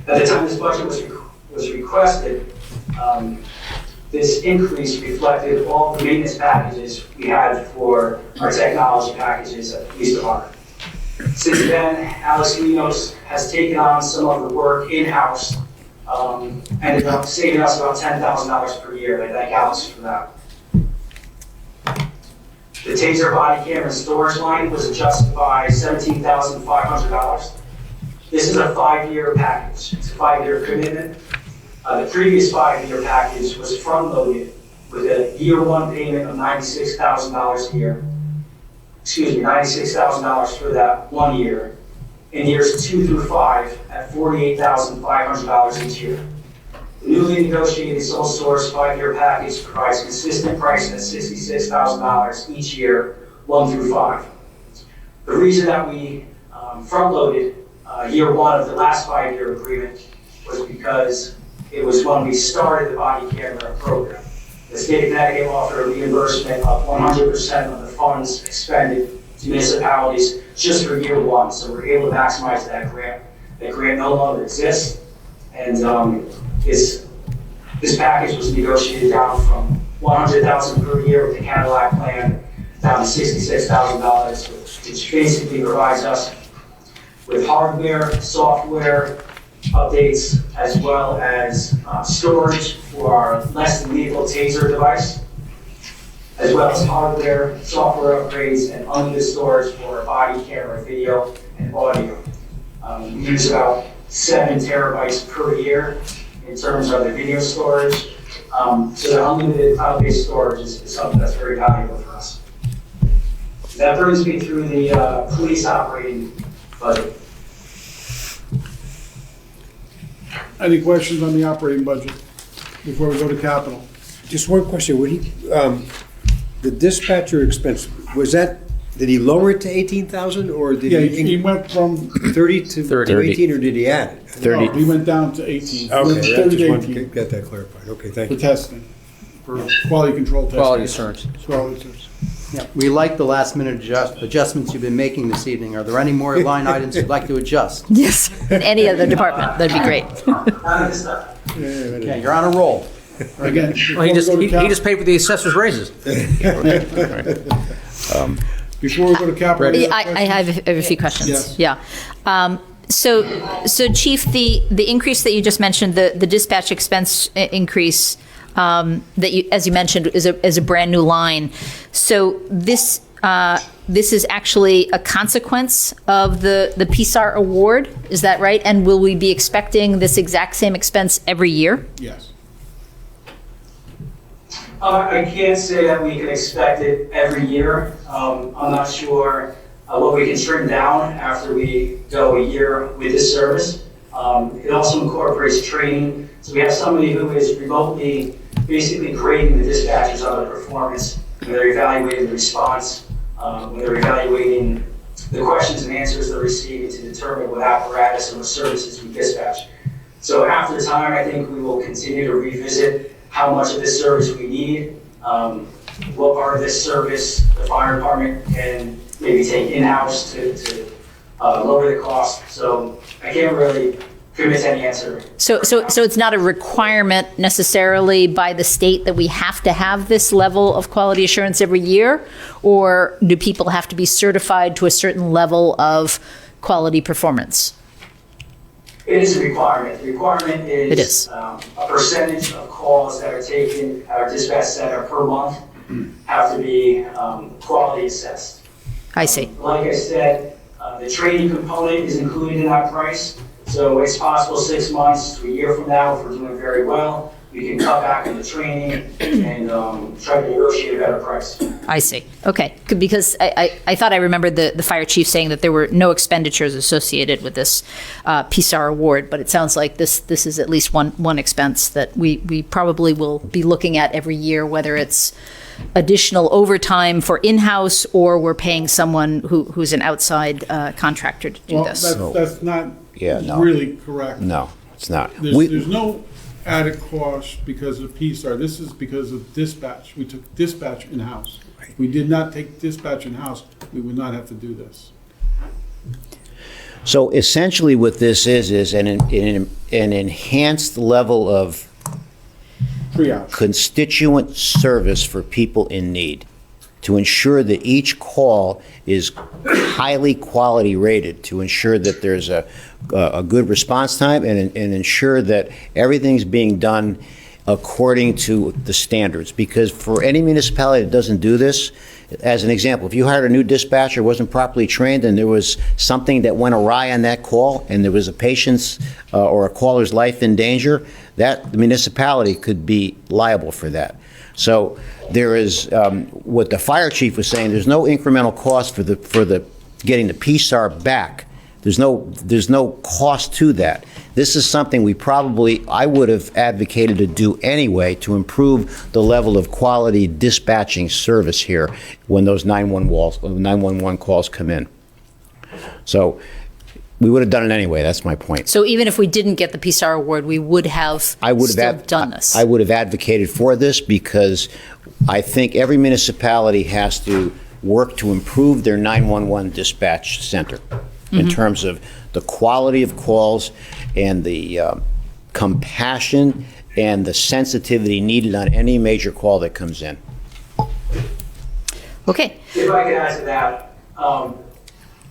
At the time this budget was requested, this increase reflected all the maintenance packages we had for our technology packages at the police department. Since then, Alex Linos has taken on some of the work in-house, ended up saving us about $10,000 per year. I thank Alex for that. The Taser body camera and storage line was adjusted by $17,500. This is a 5-year package. It's a 5-year commitment. The previous 5-year package was front-loaded with a year 1 payment of $96,000 a year. $96,000 for that 1 year. In years 2 through 5 at $48,500 each year. The newly negotiated sole source 5-year package provides consistent pricing at $66,000 each year, 1 through 5. The reason that we front-loaded year 1 of the last 5-year agreement was because it was when we started the body camera program. The state of Connecticut offered a reimbursement of 100% of the funds expended to municipalities just for year 1, so we're able to maximize that grant. That grant no longer exists, and it's This package was negotiated down from $100,000 per year with the Cadillac plan down to $66,000, which basically provides us with hardware, software updates, as well as storage for our less than lethal taser device, as well as hardware, software upgrades, and unlimited storage for our body camera, video, and audio. We use about 7 terabytes per year in terms of the video storage. So the unlimited cloud-based storage is something that's very valuable for us. That brings me through the police operating budget. Any questions on the operating budget before we go to capital? Just one question, the dispatcher expense, did he lower it to 18,000 or did Yeah, he? he went from, 30 to 18 or did he add it? 30. no, he went down to 18. He went Okay, I 30 just to wanted to 18 get that clarified. Okay, thank for you. testing, for quality control testing. Quality assurance. Quality assurance. Yeah, we like the last minute adjustments you've been making this evening. Are there any more line items you'd like to adjust? Yes, in any other department, that'd be great. None of this stuff. Okay, you're on a roll. Again, Well, he before we go to he just paid for the assessor's raises. Before we go to capital. I have a few questions. Yes. Yeah. So Chief, the increase that you just mentioned, the dispatch expense increase, that you, as you mentioned, is a brand new line. So this is actually a consequence of the PSAR award, is that right? And will we be expecting this exact same expense every year? Yes. I can't say that we can expect it every year. I'm not sure what we can trim down after we go a year with this service. It also incorporates training. So we have somebody who is remotely basically grading the dispatchers on their performance when they're evaluating the response, when they're evaluating the questions and answers they're receiving to determine what apparatus and what services we dispatch. So after time, I think we will continue to revisit how much of this service we need, what part of this service the fire department can maybe take in-house to lower the cost. So I can't really commit to any answer. So it's not a requirement necessarily by the state that we have to have this level of quality assurance every year? Or do people have to be certified to a certain level of quality performance? It is a requirement. The requirement is, It is. A percentage of calls that are taken at our dispatch center per month have to be quality assessed. I see. Like I said, the training component is included in our price. So it's possible 6 months to a year from now, if we're doing very well, we can cut back on the training and try to negotiate a better price. I see. Okay. Because I thought I remembered the fire chief saying that there were no expenditures associated with this PSAR award, but it sounds like this is at least one expense that we probably will be looking at every year, whether it's additional overtime for in-house or we're paying someone who's an outside contractor to do Well, this. that's not no. really correct. No, it's not. There's no added cost because of PSAR. This is because of dispatch. We took dispatch in-house. We did not take dispatch in-house. We would not have to do this. So essentially what this is an enhanced level of Triage. constituent service for people in need, to ensure that each call is highly quality rated, to ensure that there's a good response time and ensure that everything's being done according to the standards. Because for any municipality that doesn't do this, as an example, if you hired a new dispatcher, wasn't properly trained, and there was something that went awry on that call, and there was a patient's or a caller's life in danger, that the municipality could be liable for that. So there is, what the fire chief was saying, there's no incremental cost for the getting the PSAR back. There's no cost to that. This is something I would have advocated to do anyway to improve the level of quality dispatching service here when those 911 calls come in. So we would have done it anyway, that's my point. So even if we didn't get the PSAR award, we would have still done this? I would have advocated for this because I think every municipality has to work to improve their 911 dispatch center in terms of the quality of calls and the compassion and the sensitivity needed on any major call that comes in. Okay. If I could add to that,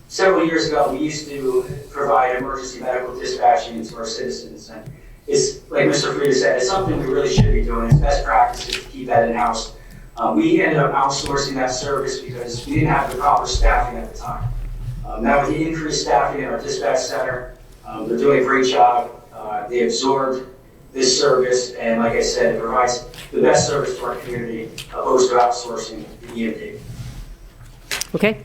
several years ago, we used to provide emergency medical dispatching to our citizens. And it's, like Mr. Frieda said, it's something we really should be doing. It's best practices to keep that in-house. We ended up outsourcing that service because we didn't have the proper staffing at the time. Now with the increased staffing in our dispatch center, they're doing a great job. They absorbed this service, and like I said, it provides the best service to our community, opposed to outsourcing the EMD. Okay.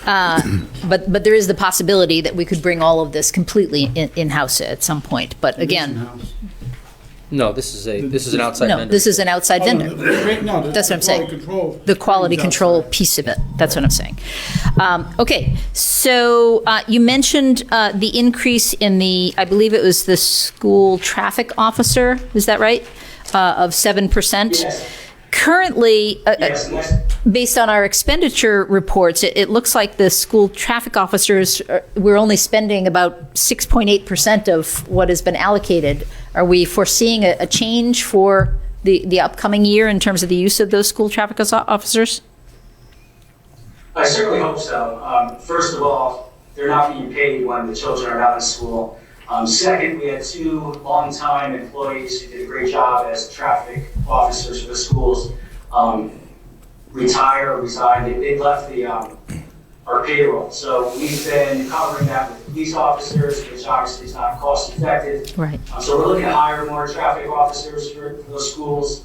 But there is the possibility that we could bring all of this completely in-house at some point. But again, No, this is an outside no, vendor. this is an outside vendor. That's what I'm saying. The quality control piece of it. That's what I'm saying. Okay, so you mentioned the increase in the, I believe it was the school traffic officer, is that right? Of 7%? Yes. Currently, Yes, and that's- based on our expenditure reports, it looks like the school traffic officers, we're only spending about 6.8% of what has been allocated. Are we foreseeing a change for the upcoming year in terms of the use of those school traffic officers? I certainly hope so. First of all, they're not being paid when the children are not in school. Second, we had 2 longtime employees who did a great job as traffic officers for the schools retire or resign. They left our payroll. So we've been covering that with police officers, which obviously is not cost effective. Right. So we're looking to hire more traffic officers for those schools.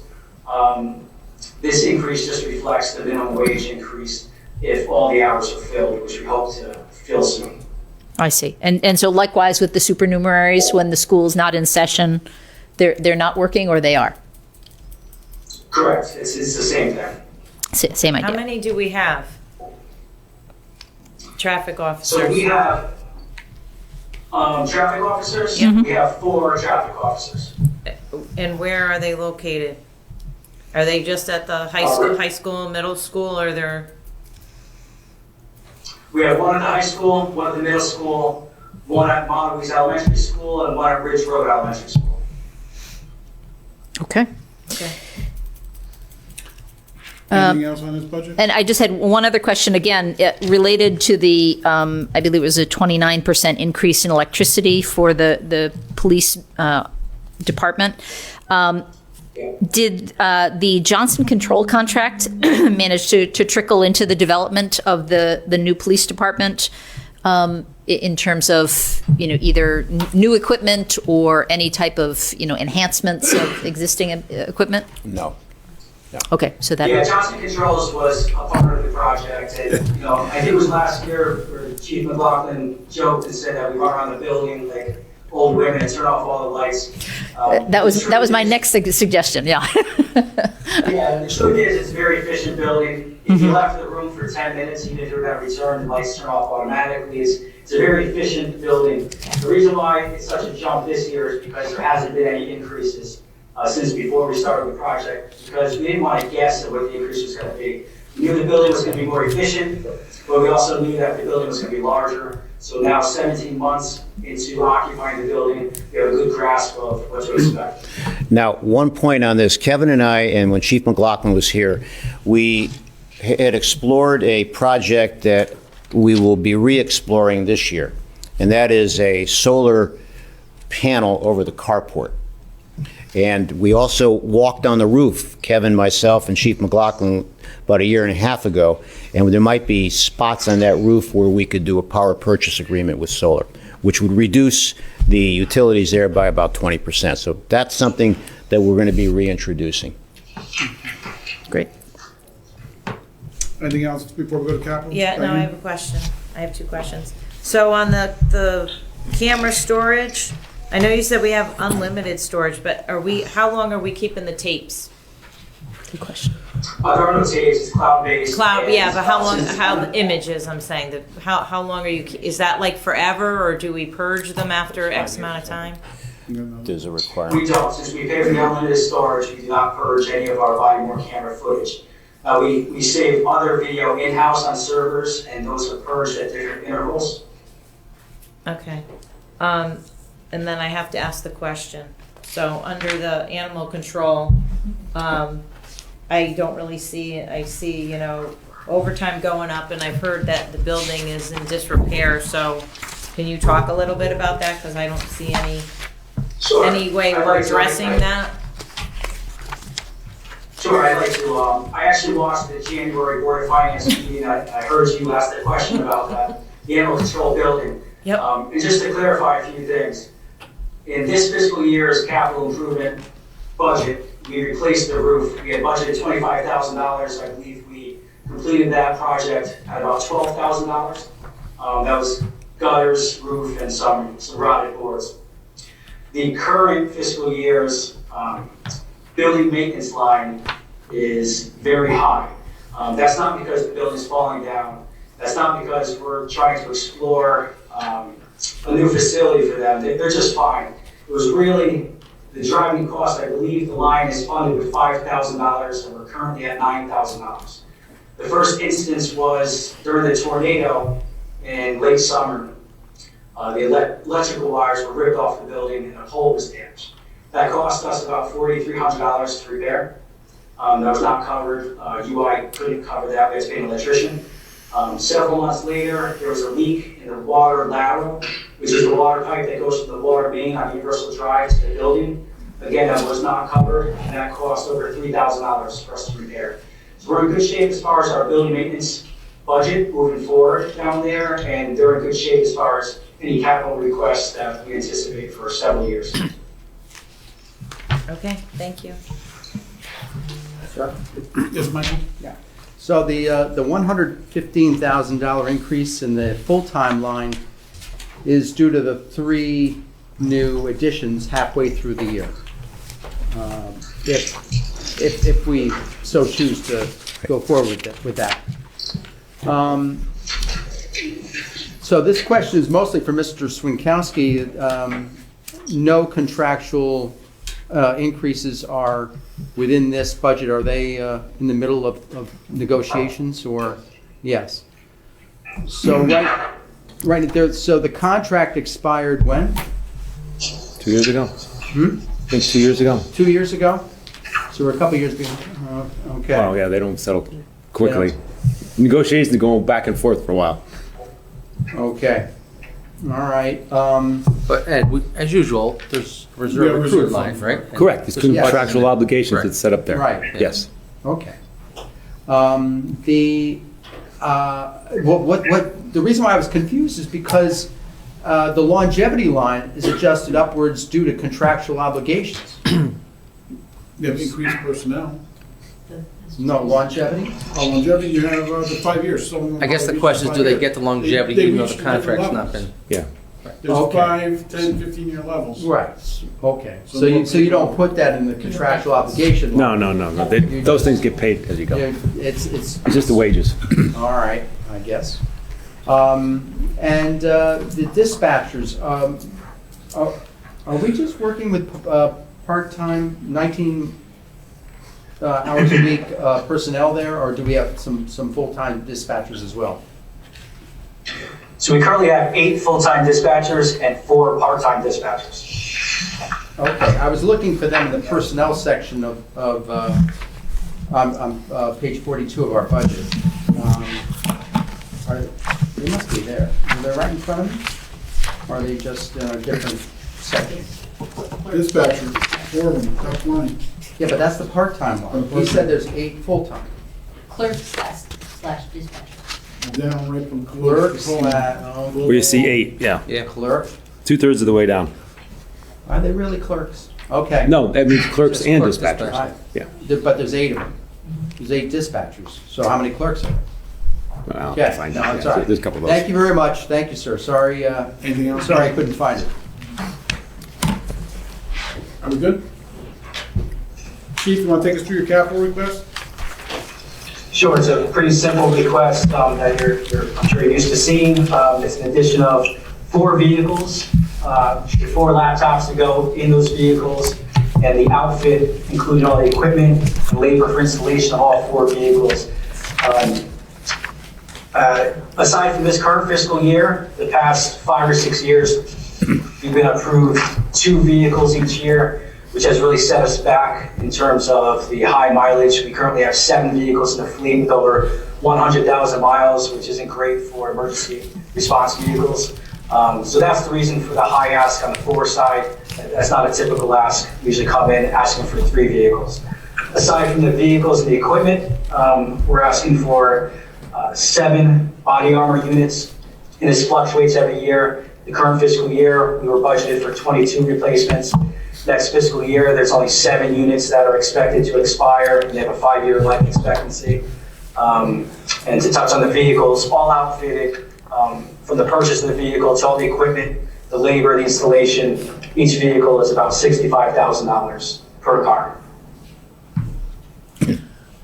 This increase just reflects the minimum wage increase if all the hours are filled, which we hope to fill soon. I see. And so likewise with the supernumeraries, when the school's not in session, they're not working, or they are? Correct. It's the same thing. Same How idea. many do we have? Traffic officers? So we have traffic officers. Mhm. We have 4 traffic officers. And where are they located? Are they just at the high school, middle school, or they're? We have 1 at the high school, 1 at the middle school, 1 at Montagues Elementary School, and 1 at Ridge Road Elementary School. Okay. Okay. Anything else on this budget? And I just had one other question, again, related to the, I believe it was a 29% increase in electricity for the police department. Did the Johnson Control contract manage to trickle into the development of the new police department in terms of, either new equipment or any type of, enhancements of existing equipment? No. Okay, so that. Yeah, Johnson Controls was a part of the project, and, I think it was last year where Chief McLaughlin joked and said that we run around the building like old women and turn off all the lights. That was my next suggestion, yeah. Yeah, the truth is, it's a very efficient building. If you left the room for 10 minutes, even if you were going to return, the lights turn off automatically. It's a very efficient building. The reason why it's such a jump this year is because there hasn't been any increases since before we started the project, because we didn't want to guess at what the increase was going to be. We knew the building was going to be more efficient, but we also knew that the building was going to be larger. So now, 17 months into occupying the building, we have a good grasp of what to expect. Now, one point on this, Kevin and I, and when Chief McLaughlin was here, we had explored a project that we will be re-exploring this year, and that is a solar panel over the carport. And we also walked on the roof, Kevin, myself, and Chief McLaughlin, about 1.5 years ago, and there might be spots on that roof where we could do a power purchase agreement with solar, which would reduce the utilities there by about 20%. So that's something that we're going to be reintroducing. Great. Anything else before we go to capital? Yeah, no, I have a question. I have 2 questions. So on the camera storage, I know you said we have unlimited storage, but how long are we keeping the tapes? Good question. There are no tapes, it's cloud-based. Yeah, but how the images, I'm saying, how long are you, is that like forever, or do we purge them after X amount of time? There's a requirement. We don't. Since we pay for the unlimited storage, we do not purge any of our body-worn camera footage. We save other video in-house on servers, and those are purged at different intervals. Okay. And then I have to ask the question. So under the animal control, I don't really see, I see, overtime going up, and I've heard that the building is in disrepair, so can you talk a little bit about that? Because I don't see any way I'd we're like to- addressing that. Sure, I'd like to, I actually watched the January Board of Finance meeting. I heard you ask that question about the animal control building. Yep. And just to clarify a few things, in this fiscal year's capital improvement budget, we replaced the roof. We had budgeted $25,000. I believe we completed that project at about $12,000. That was gutters, roof, and some rotted boards. The current fiscal year's building maintenance line is very high. That's not because the building's falling down. That's not because we're trying to explore a new facility for them. They're just fine. It was really the driving cost. I believe the line is funded with $5,000, and we're currently at $9,000. The first instance was during the tornado in late summer. The electrical wires were ripped off the building and a pole was damaged. That cost us about $4,300 to repair. That was not covered. UI couldn't cover that. We had to pay an electrician. Several months later, there was a leak in the water lateral, which is the water pipe that goes from the water main on Universal Drive to the building. Again, that was not covered, and that cost over $3,000 for us to repair. So we're in good shape as far as our building maintenance budget moving forward down there, and they're in good shape as far as any capital requests that we anticipate for several years. Okay, thank you. Sure. Yes, Michael? So the $115,000 increase in the full-time line is due to the 3 new additions halfway through the year. If we so choose to go forward with that. So this question is mostly for Mr. Swinkowski. No contractual increases are within this budget. Are they in the middle of negotiations, or? Yes. So right there, so the contract expired when? 2 years ago. I think 2 years ago. 2 years ago? So we're a couple years behind. Okay. Oh, yeah, they don't settle quickly. Negotiations are going back and forth for a while. Okay. All right. But Ed, as usual, there's reserve Yeah, accrued reserve line, fund. right? Correct, it's Yes. contractual obligations Correct. that's set up there. Right. Yes. Okay. The reason why I was confused is because the longevity line is adjusted upwards due to contractual obligations. You have increased personnel. No longevity? On longevity, you have the 5 years. I guess the question is, do they get the longevity They even though reach the contract's different not levels. been? Yeah. There's Okay. 5, 10, 15-year levels. Right. Okay. So you don't put that in the contractual obligation line? No. Those things get paid as you go. Yeah, It's It's just the wages. all right, I guess. And the dispatchers, are we just working with part-time, 19 hours a week personnel there, or do we have some full-time dispatchers as well? So we currently have 8 full-time dispatchers and 4 part-time dispatchers. Okay, I was looking for them in the personnel section of on page 42 of our budget. They must be there. Are they right in front of me? Or are they just different sections? Dispatcher, 4 of them, top line. Yeah, but that's the part-time one. He said there's 8 full-time. Clerk slash dispatcher. Down right from Clerk clerk. slash, Where you see 8, yeah. Yeah. clerk. 2/3 of the way down. Are they really clerks? Okay. No, that means clerks Just and clerks, dispatchers. Right. Yeah. But there's 8 of them. There's 8 dispatchers. So how many clerks are there? I'll Okay, find no, out. it's Yeah, all right. There's a couple of Thank those. you very much. Thank you, sir. Sorry, Anything else? sorry I couldn't find it. Are we good? Chief, you want to take us through your capital request? Sure, it's a pretty simple request that I'm sure you're used to seeing. It's an addition of 4 vehicles, 4 laptops to go in those vehicles, and the outfit, including all the equipment and labor for installation of all 4 vehicles. Aside from this current fiscal year, the past 5 or 6 years, we've been approved 2 vehicles each year. which has really set us back in terms of the high mileage. We currently have 7 vehicles in the fleet with over 100,000 miles, which isn't great for emergency response vehicles. So that's the reason for the high ask on the Ford side. That's not a typical ask. We usually come in asking for 3 vehicles. Aside from the vehicles and the equipment, we're asking for 7 body armor units, and this fluctuates every year. The current fiscal year, we were budgeted for 22 replacements. Next fiscal year, there's only 7 units that are expected to expire, and they have a 5-year life expectancy. And to touch on the vehicles, all outfitted, from the purchase of the vehicle to all the equipment, the labor, the installation, each vehicle is about $65,000 per car.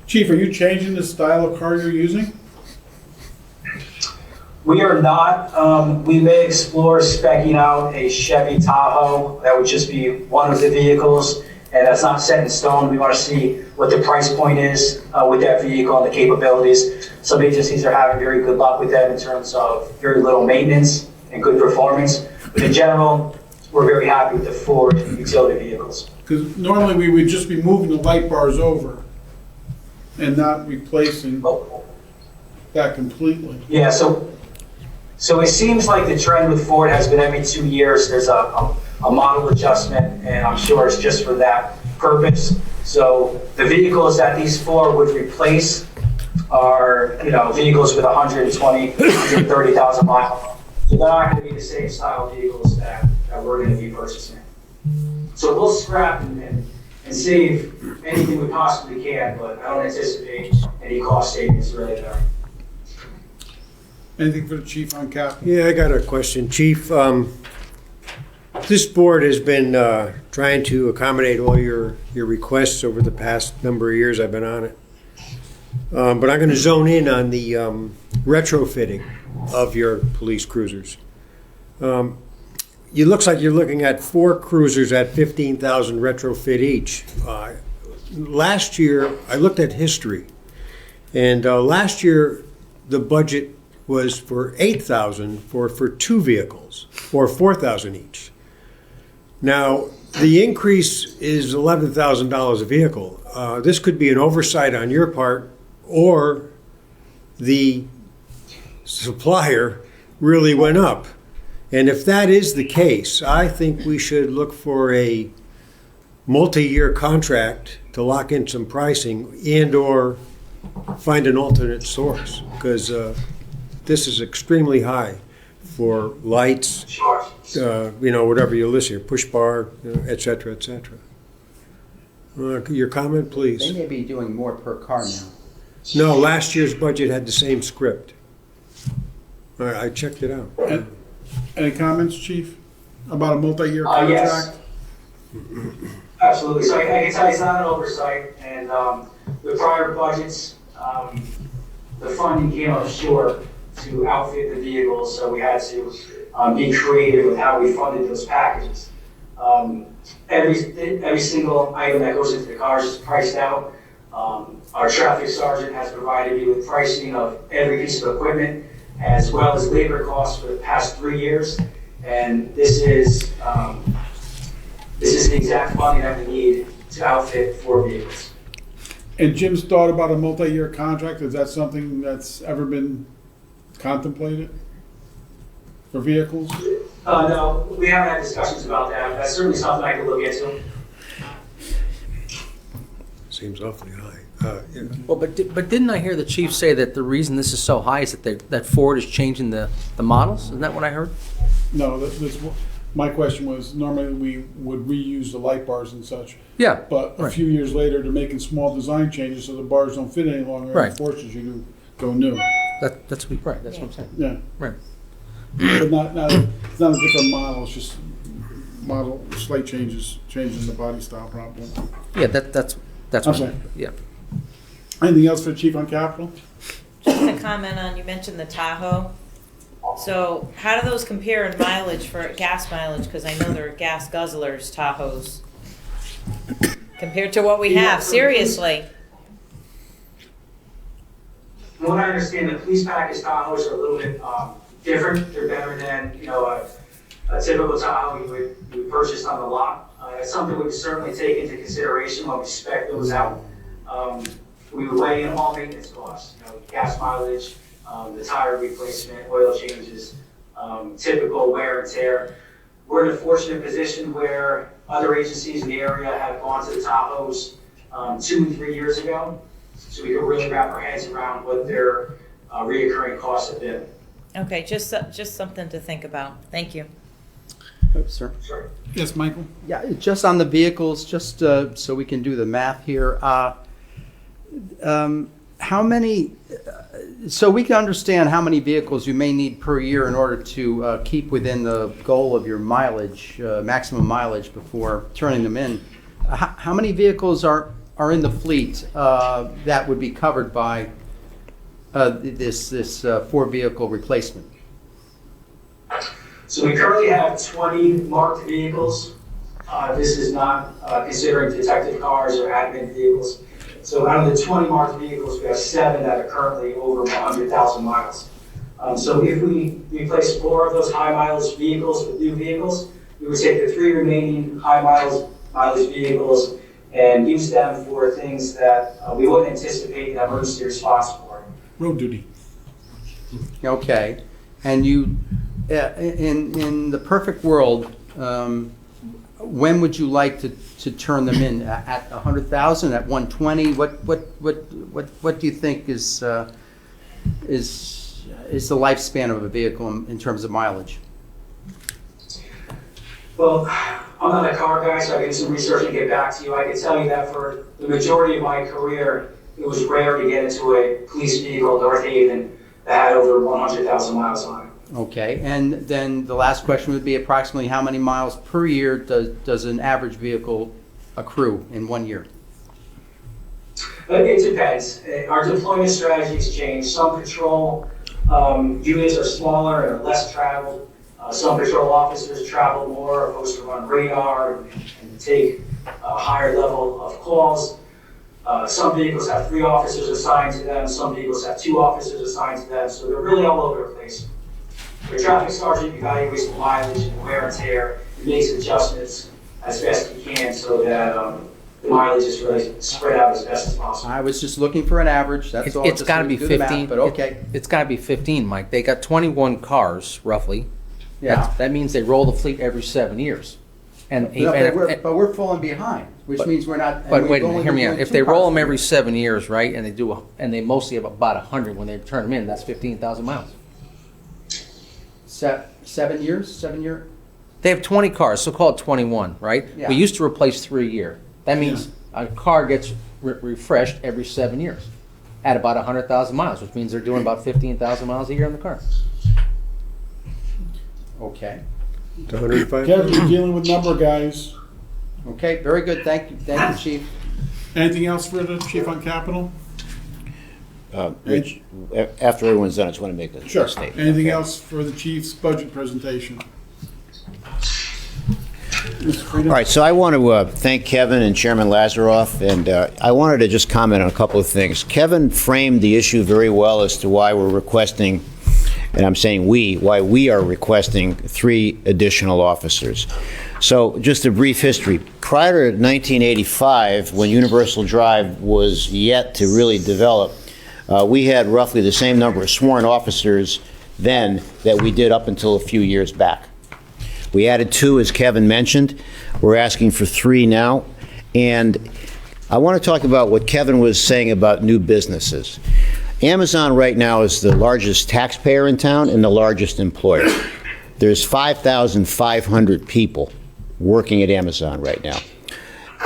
Chief, are you changing the style of car you're using? We are not. We may explore speccing out a Chevy Tahoe. That would just be one of the vehicles, and that's not set in stone. We want to see what the price point is with that vehicle and the capabilities. Some agencies are having very good luck with that in terms of very little maintenance and good performance. But in general, we're very happy with the Ford utility vehicles. Because normally we would just be moving the light bars over and not replacing that completely. Yeah, so it seems like the trend with Ford has been every 2 years, there's a model adjustment, and I'm sure it's just for that purpose. So the vehicles that these 4 would replace are, vehicles with 120, 130,000 miles. So they're not going to be the same style vehicles that we're going to be purchasing. So we'll scrap and save anything we possibly can, but I don't anticipate any cost savings really there. Anything for the chief on capital? Yeah, I got a question, Chief. This board has been trying to accommodate all your requests over the past number of years I've been on it. But I'm going to zone in on the retrofitting of your police cruisers. It looks like you're looking at 4 cruisers at $15,000 retrofit each. Last year, I looked at history, and last year the budget was for $8,000 for 2 vehicles, or $4,000 each. Now, the increase is $11,000 a vehicle. This could be an oversight on your part, or the supplier really went up. And if that is the case, I think we should look for a multi-year contract to lock in some pricing and/or find an alternate source, because this is extremely high for lights, whatever you list here, push bar, et cetera, et cetera. Your comment, please. They may be doing more per car now. No, last year's budget had the same script. I checked it out. Any comments, chief, about a multi-year contract? Yes. Absolutely. So I can tell you it's not an oversight, and the prior budgets, the funding came up short to outfit the vehicles, so we had to be creative with how we funded those packages. Every single item that goes into the cars is priced out. Our traffic sergeant has provided me with pricing of every piece of equipment, as well as labor costs for the past 3 years. And this is the exact funding that we need to outfit 4 vehicles. And Jim's thought about a multi-year contract, is that something that's ever been contemplated for vehicles? No, we haven't had discussions about that. That's certainly something I could look into. Seems awfully high. Well, but didn't I hear the chief say that the reason this is so high is that Ford is changing the models? Isn't that what I heard? No, my question was, normally we would reuse the light bars and such. Yeah. But a few years later, they're making small design changes so the bars don't fit any longer. Right. It forces you to go new. That's right. That's what I'm saying. Yeah. Right. But it's not a different model, it's just slight changes in the body style probably. Yeah, that's I'm what. sorry. Yeah. Anything else for the chief on capital? Just a comment on, you mentioned the Tahoe. So how do those compare in mileage for gas mileage? Because I know there are gas guzzlers, Tahoes, compared to what we have, seriously. From what I understand, the police package Tahoes are a little bit different. They're better than a typical Tahoe we would purchase on the lot. It's something we can certainly take into consideration when we spec those out. We would weigh in all maintenance costs, gas mileage, the tire replacement, oil changes, typical wear and tear. We're in a fortunate position where other agencies in the area have gone to the Tahoes 2 and 3 years ago, so we can really wrap our heads around what their reoccurring costs have been. Okay, just something to think about. Thank you. Sir? Sure. Yes, Michael? Yeah, just on the vehicles, just so we can do the math here. How many, so we can understand how many vehicles you may need per year in order to keep within the goal of your mileage, maximum mileage before turning them in. How many vehicles are in the fleet that would be covered by this 4-vehicle replacement? So we currently have 20 marked vehicles. This is not considering detective cars or admin vehicles. So out of the 20 marked vehicles, we have 7 that are currently over 100,000 miles. So if we replace 4 of those high mileage vehicles with new vehicles, we would take the 3 remaining high mileage vehicles and use them for things that we wouldn't anticipate an emergency response for. Road duty. Okay, and you, in the perfect world, when would you like to turn them in? At 100,000? At 120? What do you think is the lifespan of a vehicle in terms of mileage? Well, I'm not a car guy, so I can do some research and get back to you. I can tell you that for the majority of my career, it was rare to get into a police vehicle in North Haven that had over 100,000 miles on it. Okay, and then the last question would be approximately how many miles per year does an average vehicle accrue in 1 year? It depends. Our deployment strategies change. Some patrol units are smaller and are less traveled. Some patrol officers travel more, opposed to run radar and take a higher level of calls. Some vehicles have 3 officers assigned to them. Some vehicles have 2 officers assigned to them. So they're really all over the place. The traffic sergeant evaluates the mileage and wear and tear, and makes adjustments as best he can so that the mileage is really spread out as best as possible. I was just looking for an average, that's all. It's just got to so be we can do the math, 15. But okay. It's got to be 15, Mike. They got 21 cars, roughly. Yeah. That means they roll the fleet every 7 years. And But we're falling behind, which means we're not. But wait a minute, hear me out. If they roll them every 7 years, right, and they mostly have about 100 when they turn them in, that's 15,000 miles. 7 years? 7 year? They have 20 cars, so call it 21, right? Yeah. We used to replace 3 a year. That means a car gets refreshed every 7 years at about 100,000 miles, which means they're doing about 15,000 miles a year in the car. Okay. 105? Kevin, you're dealing with number guys. Okay, very good. Thank you, Chief. Anything else for the chief on capital? Rich, after everyone's done, I just want to make a Sure. statement. Anything okay? else for the chief's budget presentation? All right, so I want to thank Kevin and Chairman Lazaroff, and I wanted to just comment on a couple of things. Kevin framed the issue very well as to why we're requesting, and I'm saying why we are requesting 3 additional officers. So just a brief history. Prior to 1985, when Universal Drive was yet to really develop, we had roughly the same number of sworn officers then that we did up until a few years back. We added 2, as Kevin mentioned. We're asking for 3 now. And I want to talk about what Kevin was saying about new businesses. Amazon right now is the largest taxpayer in town and the largest employer. There's 5,500 people working at Amazon right now.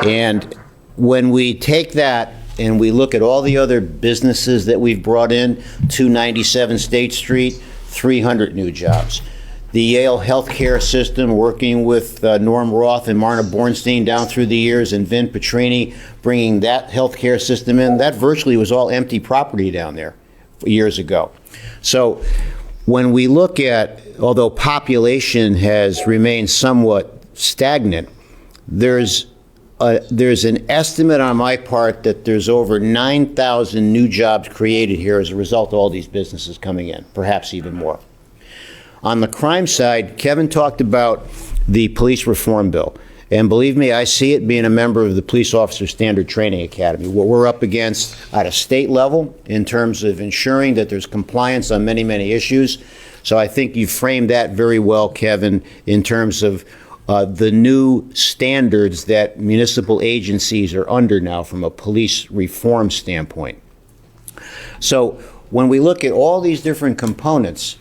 And when we take that and we look at all the other businesses that we've brought in, 297 State Street, 300 new jobs. The Yale healthcare system, working with Norm Roth and Marna Bornstein down through the years, and Vin Petrini, bringing that healthcare system in. That virtually was all empty property down there years ago. So when we look at, although population has remained somewhat stagnant, there's an estimate on my part that there's over 9,000 new jobs created here as a result of all these businesses coming in, perhaps even more. On the crime side, Kevin talked about the police reform bill. And believe me, I see it being a member of the Police Officer Standard Training Academy. What we're up against at a state level in terms of ensuring that there's compliance on many, many issues. So I think you framed that very well, Kevin, in terms of the new standards that municipal agencies are under now from a police reform standpoint. So when we look at all these different components,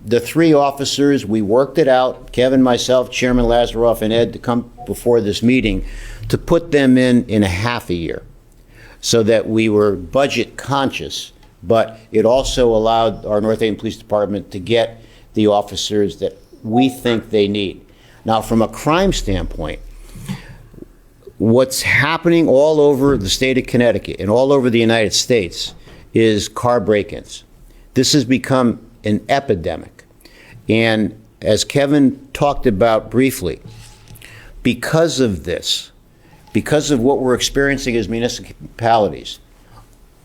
the three officers, we worked it out, Kevin, myself, Chairman Lazaroff, and Ed, to come before this meeting to put them in a half a year so that we were budget conscious, but it also allowed our North Haven Police Department to get the officers that we think they need. Now, from a crime standpoint, what's happening all over the state of Connecticut and all over the United States is car break-ins. This has become an epidemic. And as Kevin talked about briefly, because of this, because of what we're experiencing as municipalities,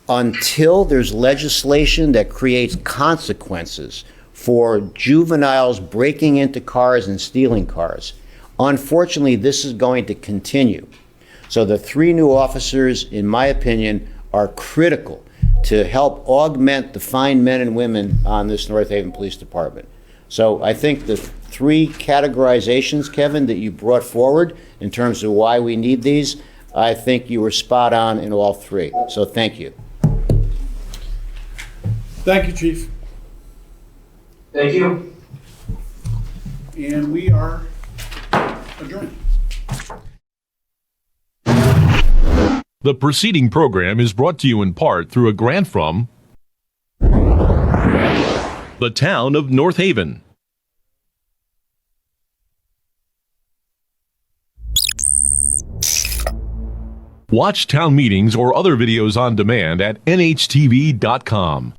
until there's legislation that creates consequences for juveniles breaking into cars and stealing cars, unfortunately, this is going to continue. So the three new officers, in my opinion, are critical to help augment the fine men and women on this North Haven Police Department. So I think the three categorizations, Kevin, that you brought forward in terms of why we need these, I think you were spot on in all three. So thank you. Thank you, Chief. Thank you. And we are adjourned. The preceding program is brought to you in part through a grant from the town of North Haven. Watch town meetings or other videos on demand at nhtv.com.